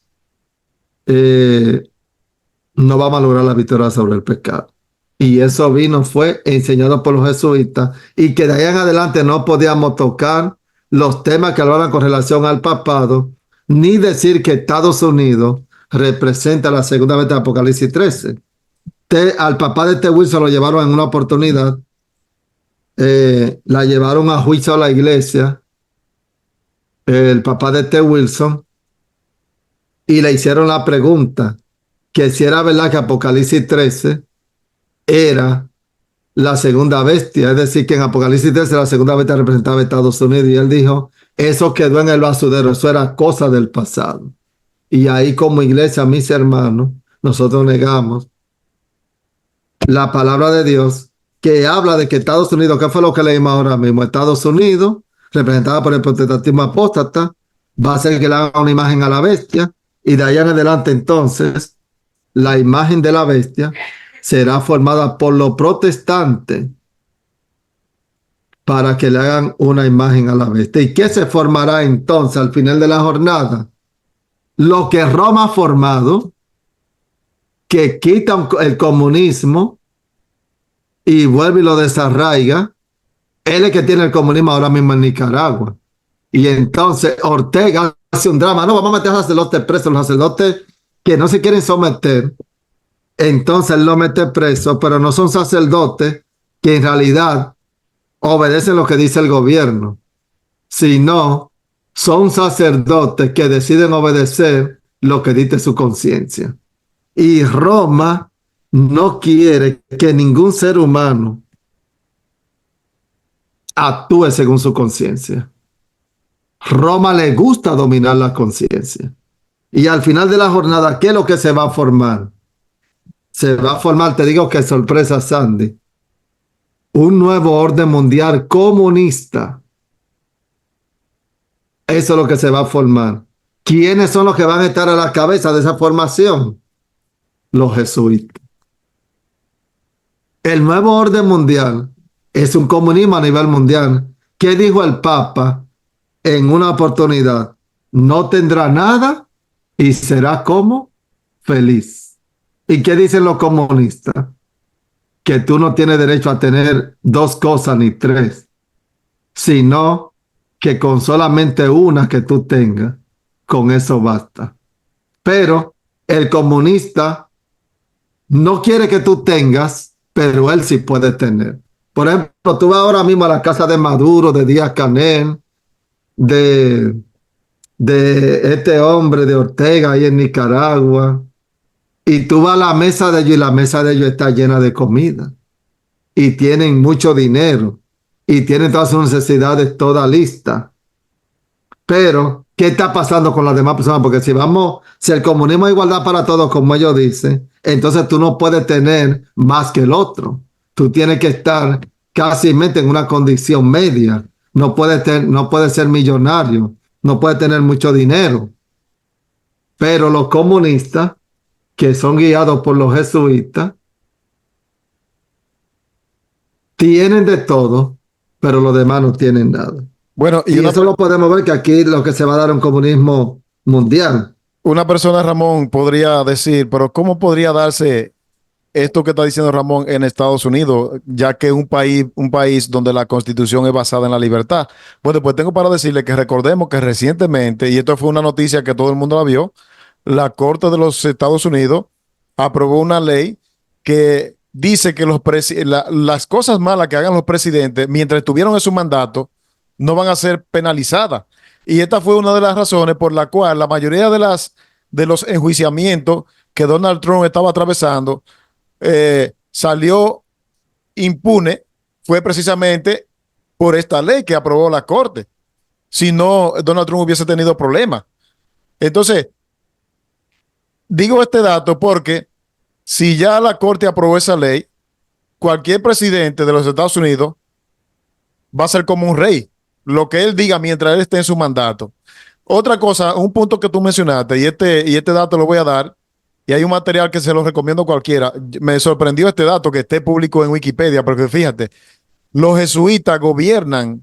no vamos a lograr la victoria sobre el pecado. Y eso fue enseñado por los jesuitas y que de ahí en adelante no podíamos tocar los temas que hablaban con relación al papado, ni decir que Estados Unidos representa la segunda vez de Apocalipsis 13. Al papá de T. Wilson lo llevaron en una oportunidad, la llevaron a juicio a la iglesia, el papá de T. Wilson, y le hicieron la pregunta que si era verdad que Apocalipsis 13 era la segunda bestia, es decir, que en Apocalipsis 13 la segunda bestia representaba a Estados Unidos y él dijo, eso quedó en el basurero, eso era cosa del pasado. Y ahí como iglesia, mis hermanos, nosotros negamos la palabra de Dios que habla de que Estados Unidos, ¿qué fue lo que leímos ahora mismo? Estados Unidos, representada por el protestantismo apóstata, va a ser que le haga una imagen a la bestia y de allá en adelante entonces la imagen de la bestia será formada por los protestantes para que le hagan una imagen a la bestia. ¿Y qué se formará entonces al final de la jornada? Lo que Roma ha formado, que quita el comunismo y vuelve y lo desarraiga. Él es el que tiene el comunismo ahora mismo en Nicaragua. Y entonces Ortega hace un drama. No, vamos a meter a los sacerdotes presos, los sacerdotes que no se quieren someter. Entonces él lo mete preso, pero no son sacerdotes que en realidad obedecen lo que dice el gobierno, sino son sacerdotes que deciden obedecer lo que dice su conciencia. Y Roma no quiere que ningún ser humano actúe según su conciencia. Roma le gusta dominar la conciencia. Y al final de la jornada, ¿qué es lo que se va a formar? Se va a formar, te digo que sorpresa, Sandy, un nuevo orden mundial comunista. Eso es lo que se va a formar. ¿Quiénes son los que van a estar a la cabeza de esa formación? Los jesuitas. El nuevo orden mundial es un comunismo a nivel mundial. ¿Qué dijo el Papa en una oportunidad? No tendrá nada y será como feliz. ¿Y qué dicen los comunistas? Que tú no tienes derecho a tener dos cosas ni tres, sino que con solamente una que tú tengas, con eso basta. Pero el comunista no quiere que tú tengas, pero él sí puede tener. Por ejemplo, tú vas ahora mismo a la casa de Maduro, de Díaz-Canel, de este hombre de Ortega ahí en Nicaragua, y tú vas a la mesa de ellos y la mesa de ellos está llena de comida, y tienen mucho dinero, y tienen todas sus necesidades todas listas. Pero, ¿qué está pasando con las demás personas? Porque si el comunismo es igualdad para todos, como ellos dicen, entonces tú no puedes tener más que el otro. Tú tienes que estar casi en una condición media. No puedes ser millonario, no puedes tener mucho dinero. Pero los comunistas, que son guiados por los jesuitas, tienen de todo, pero los demás no tienen nada. Bueno, Y eso lo podemos ver que aquí lo que se va a dar es un comunismo mundial. una persona, Ramón, podría decir, pero ¿cómo podría darse esto que está diciendo Ramón en Estados Unidos, ya que es un país donde la constitución es basada en la libertad? Bueno, pues tengo para decirle que recordemos que recientemente, y esto fue una noticia que todo el mundo la vio, la Corte de los Estados Unidos aprobó una ley que dice que las cosas malas que hagan los presidentes mientras estuvieron en su mandato no van a ser penalizadas. Y esta fue una de las razones por la cual la mayoría de los enjuiciamientos que Donald Trump estaba atravesando salió impune, fue precisamente por esta ley que aprobó la Corte. Si no, Donald Trump hubiese tenido problemas. Entonces, digo este dato porque si ya la Corte aprobó esa ley, cualquier presidente de los Estados Unidos va a ser como un rey. Lo que él diga mientras él esté en su mandato. Otra cosa, un punto que tú mencionaste, y este dato lo voy a dar, y hay un material que se lo recomiendo a cualquiera. Me sorprendió este dato que esté público en Wikipedia, porque fíjate, los jesuitas gobiernan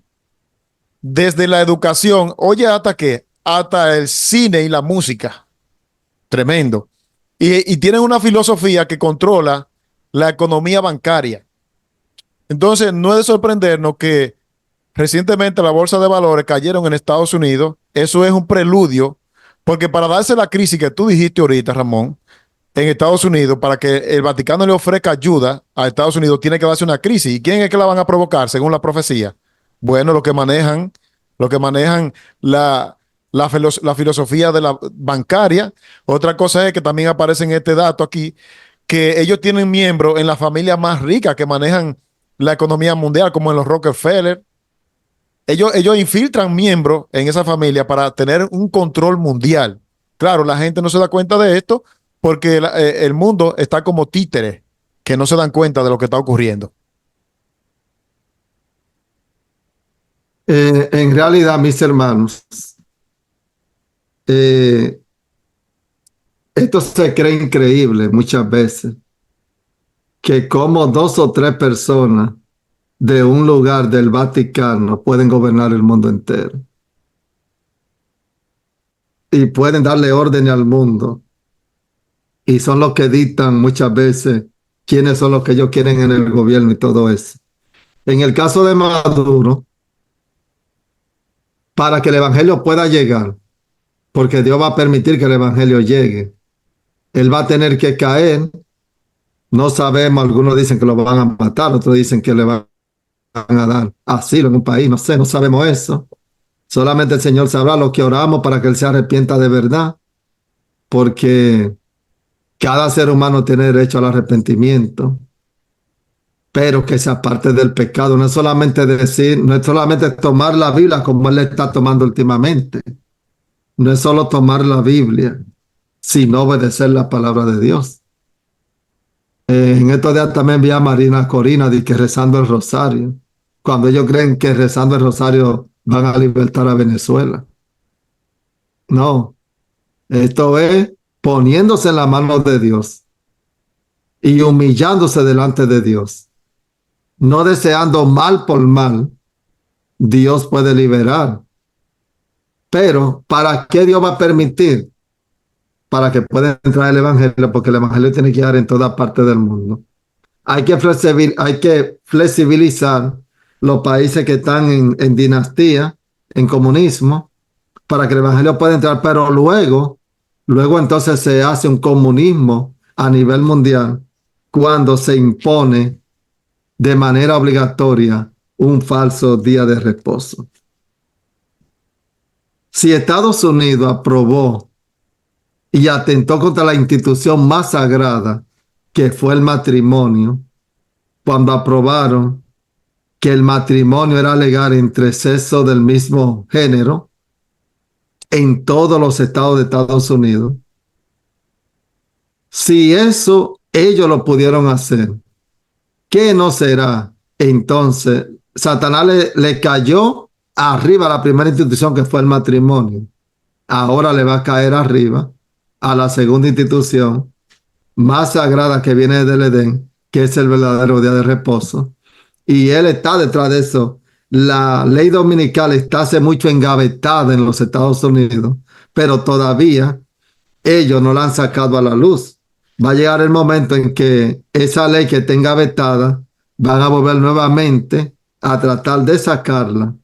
desde la educación, oye, ¿hasta qué? Hasta el cine y la música. Tremendo. Y tienen una filosofía que controla la economía bancaria. Entonces, no es de sorprendernos que recientemente la bolsa de valores cayeron en Estados Unidos. Eso es un preludio, porque para darse la crisis que tú dijiste ahorita, Ramón, en Estados Unidos, para que el Vaticano le ofrezca ayuda a Estados Unidos, tiene que darse una crisis. ¿Y quién es que la van a provocar, según la profecía? Bueno, lo que manejan la filosofía de la bancaria. Otra cosa es que también aparece en este dato aquí, que ellos tienen miembros en la familia más rica que manejan la economía mundial, como en los Rockefeller. Ellos infiltran miembros en esa familia para tener un control mundial. Claro, la gente no se da cuenta de esto porque el mundo está como títeres que no se dan cuenta de lo que está ocurriendo. En realidad, mis hermanos, eh, esto se cree increíble muchas veces, que como 2 o 3 personas de un lugar del Vaticano pueden gobernar el mundo entero y pueden darle orden al mundo, y son los que dictan muchas veces quiénes son los que ellos quieren en el gobierno y todo eso. En el caso de Maduro, para que el evangelio pueda llegar, porque Dios va a permitir que el evangelio llegue, él va a tener que caer. No sabemos, algunos dicen que lo van a matar, otros dicen que le van a dar asilo en un país, no sé, no sabemos eso. Solamente el Señor sabrá. Lo que oramos para que Él se arrepienta de verdad, porque cada ser humano tiene derecho al arrepentimiento, pero que se aparte del pecado. No es solamente decir, no es solamente tomar la Biblia como Él está tomando últimamente. No es solo tomar la Biblia, sino obedecer la palabra de Dios. En estos días también vi a Marina Corina de que rezando el rosario, cuando ellos creen que rezando el rosario van a libertar a Venezuela. No, esto es poniéndose en la mano de Dios y humillándose delante de Dios, no deseando mal por mal. Dios puede liberar, pero ¿para qué Dios va a permitir? Para que pueda entrar el evangelio, porque el evangelio tiene que llegar en toda parte del mundo. Hay que flexibilizar los países que están en dinastía, en comunismo, para que el evangelio pueda entrar, pero luego entonces se hace un comunismo a nivel mundial cuando se impone de manera obligatoria un falso día de reposo. Si Estados Unidos aprobó y atentó contra la institución más sagrada, que fue el matrimonio, cuando aprobaron que el matrimonio era legal entre sexos del mismo género en todos los estados de Estados Unidos. Si eso ellos lo pudieron hacer, ¿qué no será? Entonces, Satanás le cayó arriba a la primera institución, que fue el matrimonio. Ahora le va a caer arriba a la segunda institución más sagrada que viene del Edén, que es el verdadero día de reposo. Y él está detrás de eso. La ley dominical está hace mucho engavetada en los Estados Unidos, pero todavía ellos no la han sacado a la luz. Va a llegar el momento en que esa ley que está engavetada van a volver nuevamente a tratar de sacarla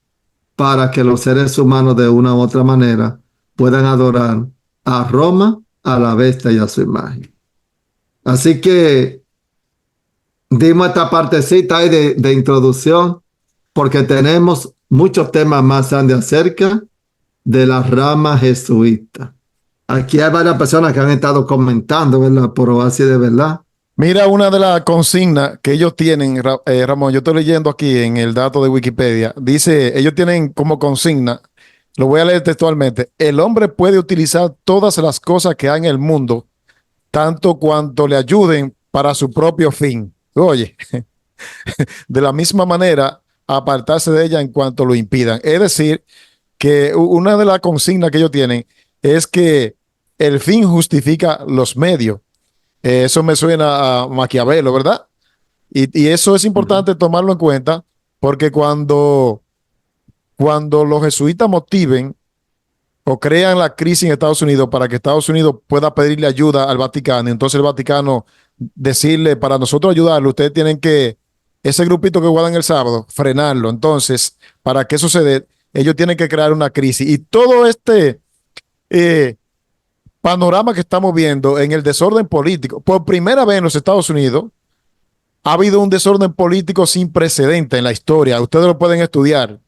para que los seres humanos de una u otra manera puedan adorar a Roma, a la bestia y a su imagen. Así que dimos esta partecita ahí de introducción, porque tenemos muchos temas más grandes acerca de la rama jesuita. Aquí hay varias personas que han estado comentando, ¿verdad? Por Oasis de Verdad. Mira, una de las consignas que ellos tienen, Ramón, yo estoy leyendo aquí en el dato de Wikipedia, dice, ellos tienen como consigna, lo voy a leer textualmente: el hombre puede utilizar todas las cosas que hay en el mundo, tanto cuanto le ayuden para su propio fin. Oye, de la misma manera, apartarse de ella en cuanto lo impidan. Es decir, que una de las consignas que ellos tienen es que el fin justifica los medios. Eso me suena a Maquiavelo, ¿verdad? Y eso es importante tomarlo en cuenta, porque cuando los jesuitas motiven o crean la crisis en Estados Unidos para que Estados Unidos pueda pedirle ayuda al Vaticano, y entonces el Vaticano decirle, para nosotros ayudarlo, ustedes tienen que, ese grupito que guardan el sábado, frenarlo. Entonces, para que eso se dé, ellos tienen que crear una crisis. Y todo este panorama que estamos viendo en el desorden político, por primera vez en los Estados Unidos, ha habido un desorden político sin precedente en la historia. Ustedes lo pueden estudiar.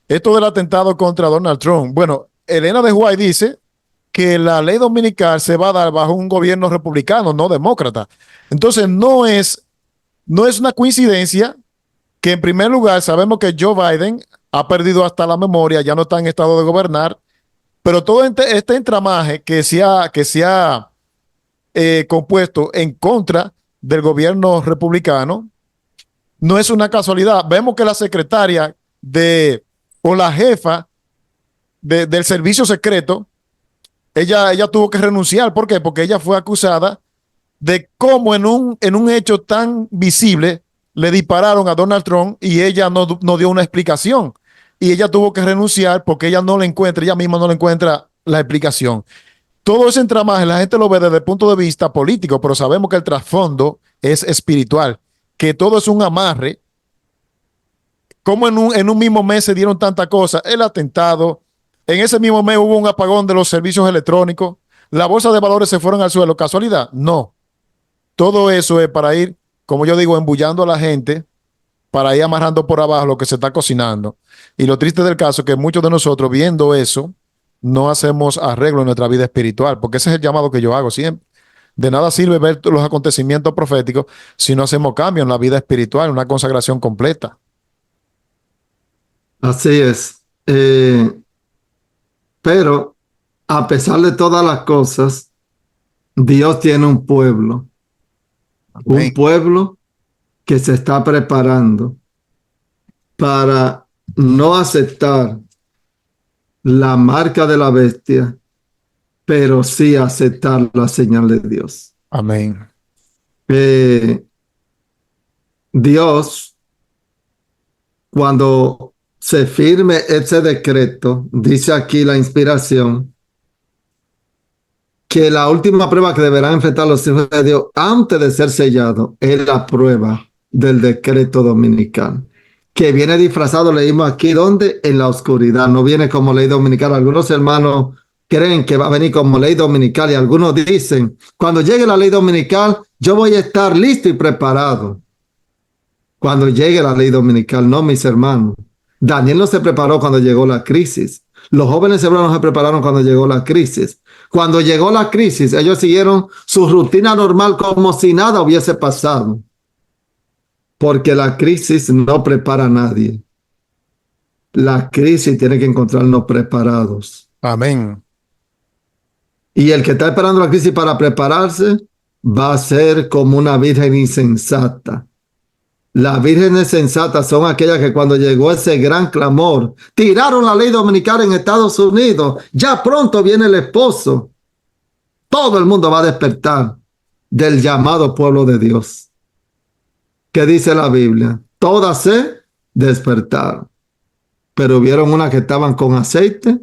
Esto del atentado contra Donald Trump. Bueno, Elena de White dice que la ley dominical se va a dar bajo un gobierno republicano, no demócrata. Entonces no es una coincidencia que en primer lugar sabemos que Joe Biden ha perdido hasta la memoria, ya no está en estado de gobernar, pero todo este entramaje que se ha compuesto en contra del gobierno republicano no es una casualidad. Vemos que la secretaria o la jefa del servicio secreto, ella tuvo que renunciar. ¿Por qué? Porque ella fue acusada de cómo en un hecho tan visible le dispararon a Donald Trump y ella no dio una explicación. Y ella tuvo que renunciar porque ella misma no le encuentra la explicación. Todo ese entramaje la gente lo ve desde el punto de vista político, pero sabemos que el trasfondo es espiritual, que todo es un amarre. Como en un mismo mes se dieron tantas cosas, el atentado, en ese mismo mes hubo un apagón de los servicios electrónicos, la bolsa de valores se fueron al suelo. ¿Casualidad? No. Todo eso es para ir, como yo digo, embullando a la gente, para ir amarrando por abajo lo que se está cocinando. Y lo triste del caso es que muchos de nosotros, viendo eso, no hacemos arreglo en nuestra vida espiritual, porque ese es el llamado que yo hago siempre. De nada sirve ver los acontecimientos proféticos si no hacemos cambio en la vida espiritual, una consagración completa. Así es. Pero a pesar de todas las cosas, Dios tiene un pueblo. Amén. Un pueblo que se está preparando para no aceptar la marca de la bestia, pero sí aceptar la señal de Dios. Amén. Dios, cuando se firme ese decreto, dice aquí la inspiración, que la última prueba que deberán enfrentar los hijos de Dios antes de ser sellado es la prueba del decreto dominical, que viene disfrazado, leímos aquí, ¿dónde? En la oscuridad, no viene como ley dominical. Algunos hermanos creen que va a venir como ley dominical y algunos dicen, cuando llegue la ley dominical, yo voy a estar listo y preparado. Cuando llegue la ley dominical, no, mis hermanos. Daniel no se preparó cuando llegó la crisis. Los jóvenes hebreos no se prepararon cuando llegó la crisis. Cuando llegó la crisis, ellos siguieron su rutina normal como si nada hubiese pasado. Porque la crisis no prepara a nadie. La crisis tiene que encontrarnos preparados. Amén. Y el que está esperando la crisis para prepararse va a ser como una virgen insensata. Las vírgenes sensatas son aquellas que cuando llegó ese gran clamor, tiraron la ley dominical en Estados Unidos. Ya pronto viene el esposo. Todo el mundo va a despertar del llamado pueblo de Dios. ¿Qué dice la Biblia? Todas se despertaron. Pero hubieron unas que estaban con aceite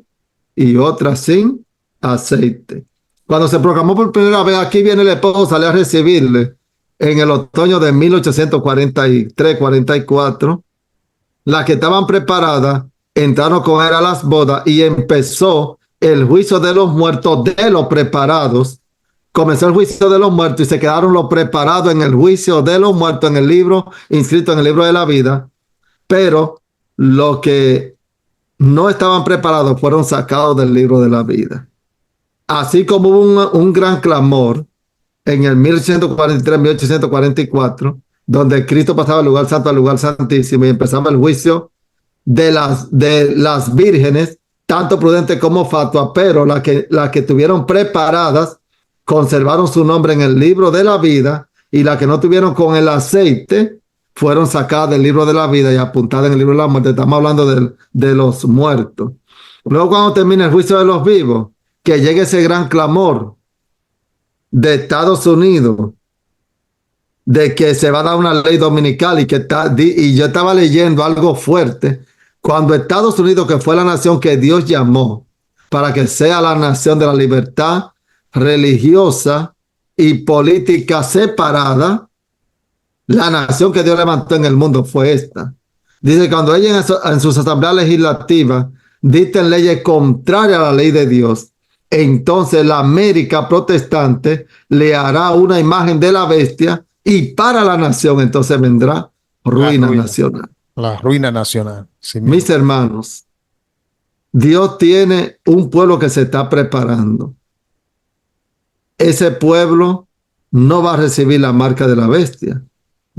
y otras sin aceite. Cuando se proclamó por primera vez, aquí viene el esposo, sale a recibirle. En el otoño de 1843-44, las que estaban preparadas entraron con él a las bodas y empezó el juicio de los muertos de los preparados. Comenzó el juicio de los muertos y se quedaron los preparados en el juicio de los muertos en el libro, inscrito en el libro de la vida. Pero los que no estaban preparados fueron sacados del libro de la vida. Así como hubo un gran clamor en el 1843-1844, donde Cristo pasaba del lugar santo al lugar santísimo y empezaba el juicio de las vírgenes, tanto prudentes como fatuas, pero las que estuvieron preparadas conservaron su nombre en el libro de la vida, y las que no tuvieron con el aceite fueron sacadas del libro de la vida y apuntadas en el libro de la muerte. Estamos hablando de los muertos. Luego, cuando termine el juicio de los vivos, que llegue ese gran clamor de Estados Unidos, de que se va a dar una ley dominical y yo estaba leyendo algo fuerte. Cuando Estados Unidos, que fue la nación que Dios llamó para que sea la nación de la libertad religiosa y política separada, la nación que Dios levantó en el mundo fue esta. Dice que cuando ellos en sus asambleas legislativas dicten leyes contrarias a la ley de Dios, entonces la América protestante le hará una imagen de la bestia y para la nación entonces vendrá ruina nacional. La ruina nacional. Sí, mis hermanos, Dios tiene un pueblo que se está preparando. ese pueblo no va a recibir la marca de la bestia,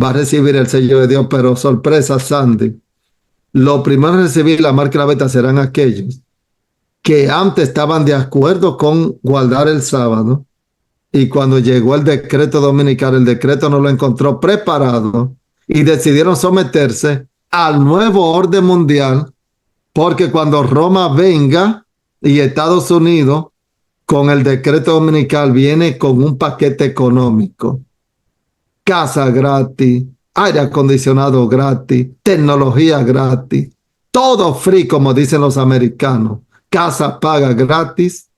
va a recibir el sello de Dios, pero sorpresa, Sandy. Los primeros en recibir la marca de la bestia serán aquellos que antes estaban de acuerdo con guardar el sábado, y cuando llegó el decreto dominical, el decreto no lo encontró preparado y decidieron someterse al nuevo orden mundial, porque cuando Roma venga y Estados Unidos con el decreto dominical viene con un paquete económico, casa gratis, aire acondicionado gratis, tecnología gratis, todo free, como dicen los americanos, casa paga gratis,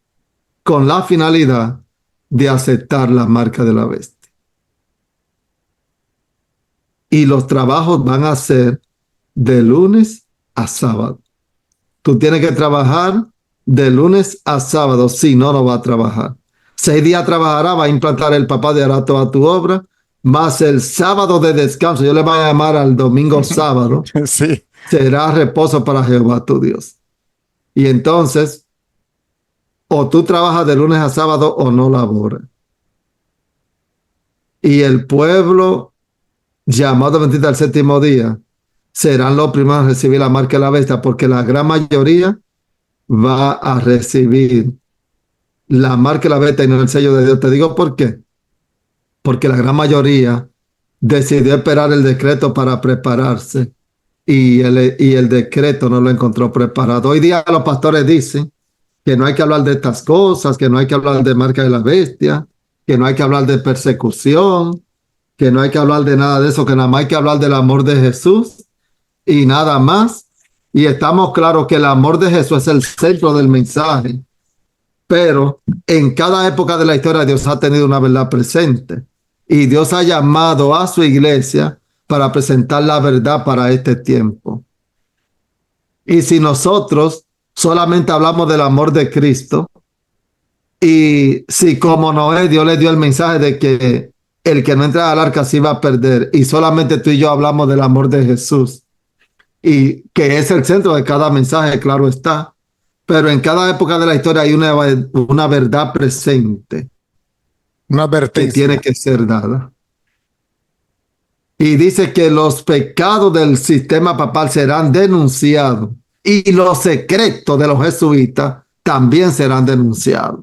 con la finalidad de aceptar la marca de la bestia. Y los trabajos van a ser de lunes a sábado. Tú tienes que trabajar de lunes a sábado, si no, no va a trabajar. 6 días trabajará, va a implantar el papá de hará toda tu obra, más el sábado de descanso, yo le voy a llamar al domingo sábado, Sí. será reposo para Jehová tu Dios. Y entonces, o tú trabajas de lunes a sábado o no laboras. Y el pueblo llamado bendito al séptimo día serán los primeros a recibir la marca de la bestia, porque la gran mayoría va a recibir la marca de la bestia y no el sello de Dios. Te digo por qué. Porque la gran mayoría decidió esperar el decreto para prepararse, y el decreto no lo encontró preparado. Hoy día los pastores dicen que no hay que hablar de estas cosas, que no hay que hablar de marca de la bestia, que no hay que hablar de persecución, que no hay que hablar de nada de eso, que nada más hay que hablar del amor de Jesús y nada más. Y estamos claros que el amor de Jesús es el centro del mensaje, pero en cada época de la historia Dios ha tenido una verdad presente y Dios ha llamado a su iglesia para presentar la verdad para este tiempo. Y si nosotros solamente hablamos del amor de Cristo, y si como Noé Dios le dio el mensaje de que el que no entra al arca se iba a perder, y solamente tú y yo hablamos del amor de Jesús, y que es el centro de cada mensaje, claro está, pero en cada época de la historia hay una verdad presente Una que advertencia. tiene que ser dada. Y dice que los pecados del sistema papal serán denunciados y los secretos de los jesuitas también serán denunciados.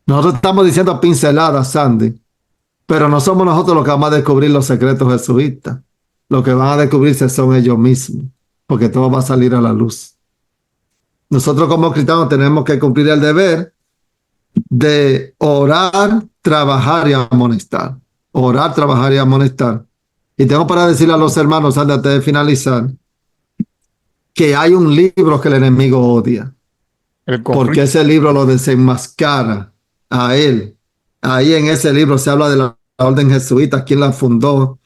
Nosotros estamos diciendo pinceladas, Sandy, pero no somos nosotros los que vamos a descubrir los secretos jesuitas. Lo que van a descubrirse son ellos mismos, porque todo va a salir a la luz. Nosotros como cristianos tenemos que cumplir el deber de orar, trabajar y amonestar. Orar, trabajar y amonestar. Y tengo para decirle a los hermanos, antes de finalizar, que hay un libro que el enemigo odia, porque ese libro lo desenmascara a él. Ahí en ese libro se habla de la orden jesuita, quién la fundó,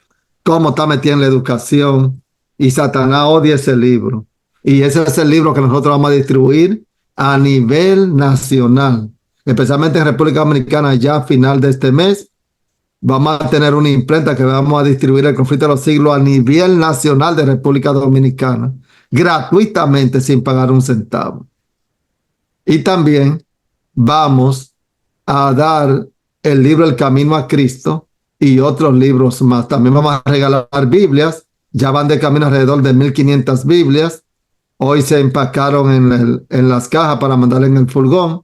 cómo está metida en la educación, y Satanás odia ese libro. Y ese es el libro que nosotros vamos a distribuir a nivel nacional, especialmente en República Dominicana. Ya a final de este mes vamos a tener una imprenta que vamos a distribuir el conflicto de los siglos a nivel nacional de República Dominicana, gratuitamente, sin pagar un centavo. Y también vamos a dar el libro El Camino a Cristo y otros libros más. También vamos a regalar Biblias. Ya van de camino alrededor de 1,500 Biblias. Hoy se empacaron en las cajas para mandar en el furgón.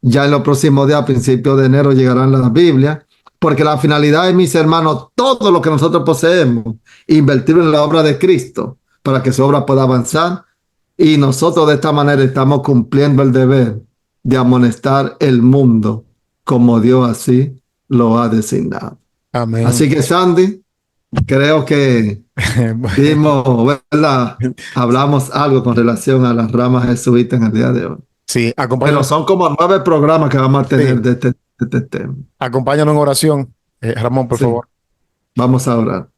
Ya en los próximos días, a principios de enero, llegarán las Biblias. Porque la finalidad es, mis hermanos, todo lo que nosotros poseemos, invertirlo en la obra de Cristo para que su obra pueda avanzar. Y nosotros de esta manera estamos cumpliendo el deber de amonestar el mundo como Dios así lo ha designado. Amén. Así que, Sandy, creo que vimos, ¿verdad? Hablamos algo con relación a las ramas jesuitas en el día de hoy. Sí, Pero acompáñanos, son como 9 programas que vamos a tener Sí. de este tema. acompáñanos en oración. Ramón, por Sí. favor. Vamos a orar.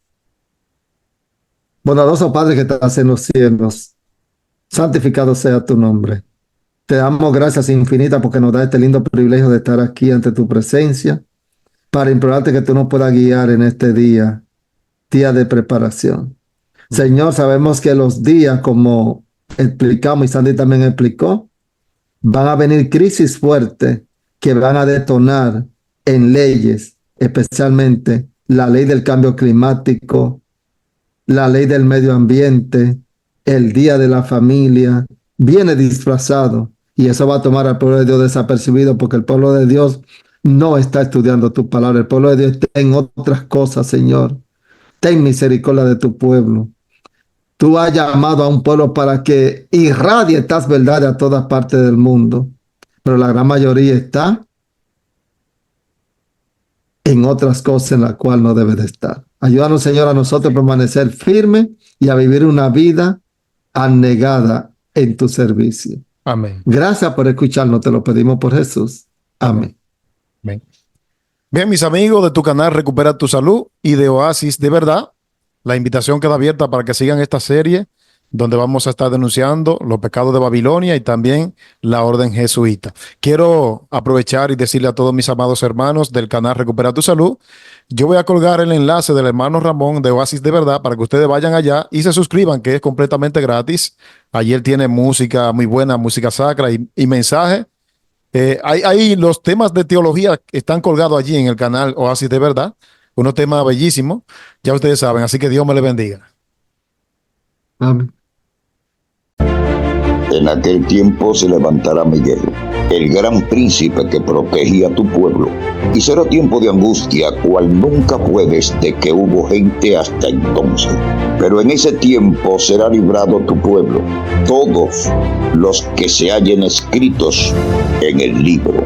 Bondadoso Padre que estás en los cielos, santificado sea tu nombre. Te damos gracias infinitas porque nos da este lindo privilegio de estar aquí ante tu presencia para implorarte que tú nos puedas guiar en este día de preparación. Señor, sabemos que los días, como explicamos y Sandy también explicó, van a venir crisis fuertes que van a detonar en leyes, especialmente la ley del cambio climático, la ley del medio ambiente, el Día de la Familia, viene disfrazado y eso va a tomar al pueblo de Dios desapercibido porque el pueblo de Dios no está estudiando tu palabra. El pueblo de Dios está en otras cosas, Señor. Ten misericordia de tu pueblo. Tú has llamado a un pueblo para que irradie estas verdades a todas partes del mundo, pero la gran mayoría está en otras cosas en las cuales no debe de estar. Ayúdanos, Señor, a nosotros a permanecer firmes y a vivir una vida abnegada en tu servicio. Amén. Gracias por escucharnos, te lo pedimos por Jesús. Amén. Amén. Bien, mis amigos de tu canal Recupera tu Salud y de Oasis de Verdad, la invitación queda abierta para que sigan esta serie donde vamos a estar denunciando los pecados de Babilonia y también la orden jesuita. Quiero aprovechar y decirle a todos mis amados hermanos del canal Recupera tu Salud, yo voy a colgar el enlace del hermano Ramón de Oasis de Verdad para que ustedes vayan allá y se suscriban, que es completamente gratis. Allí él tiene música muy buena, música sacra y mensaje. Hay los temas de teología que están colgados allí en el canal Oasis de Verdad, unos temas bellísimos, ya ustedes saben, así que Dios me les bendiga. Amén. En aquel tiempo se levantará Miguel, el gran príncipe que protegía a tu pueblo, y será tiempo de angustia, cual nunca fue desde que hubo gente hasta entonces. Pero en ese tiempo será librado tu pueblo, todos los que se hallen escritos en el libro.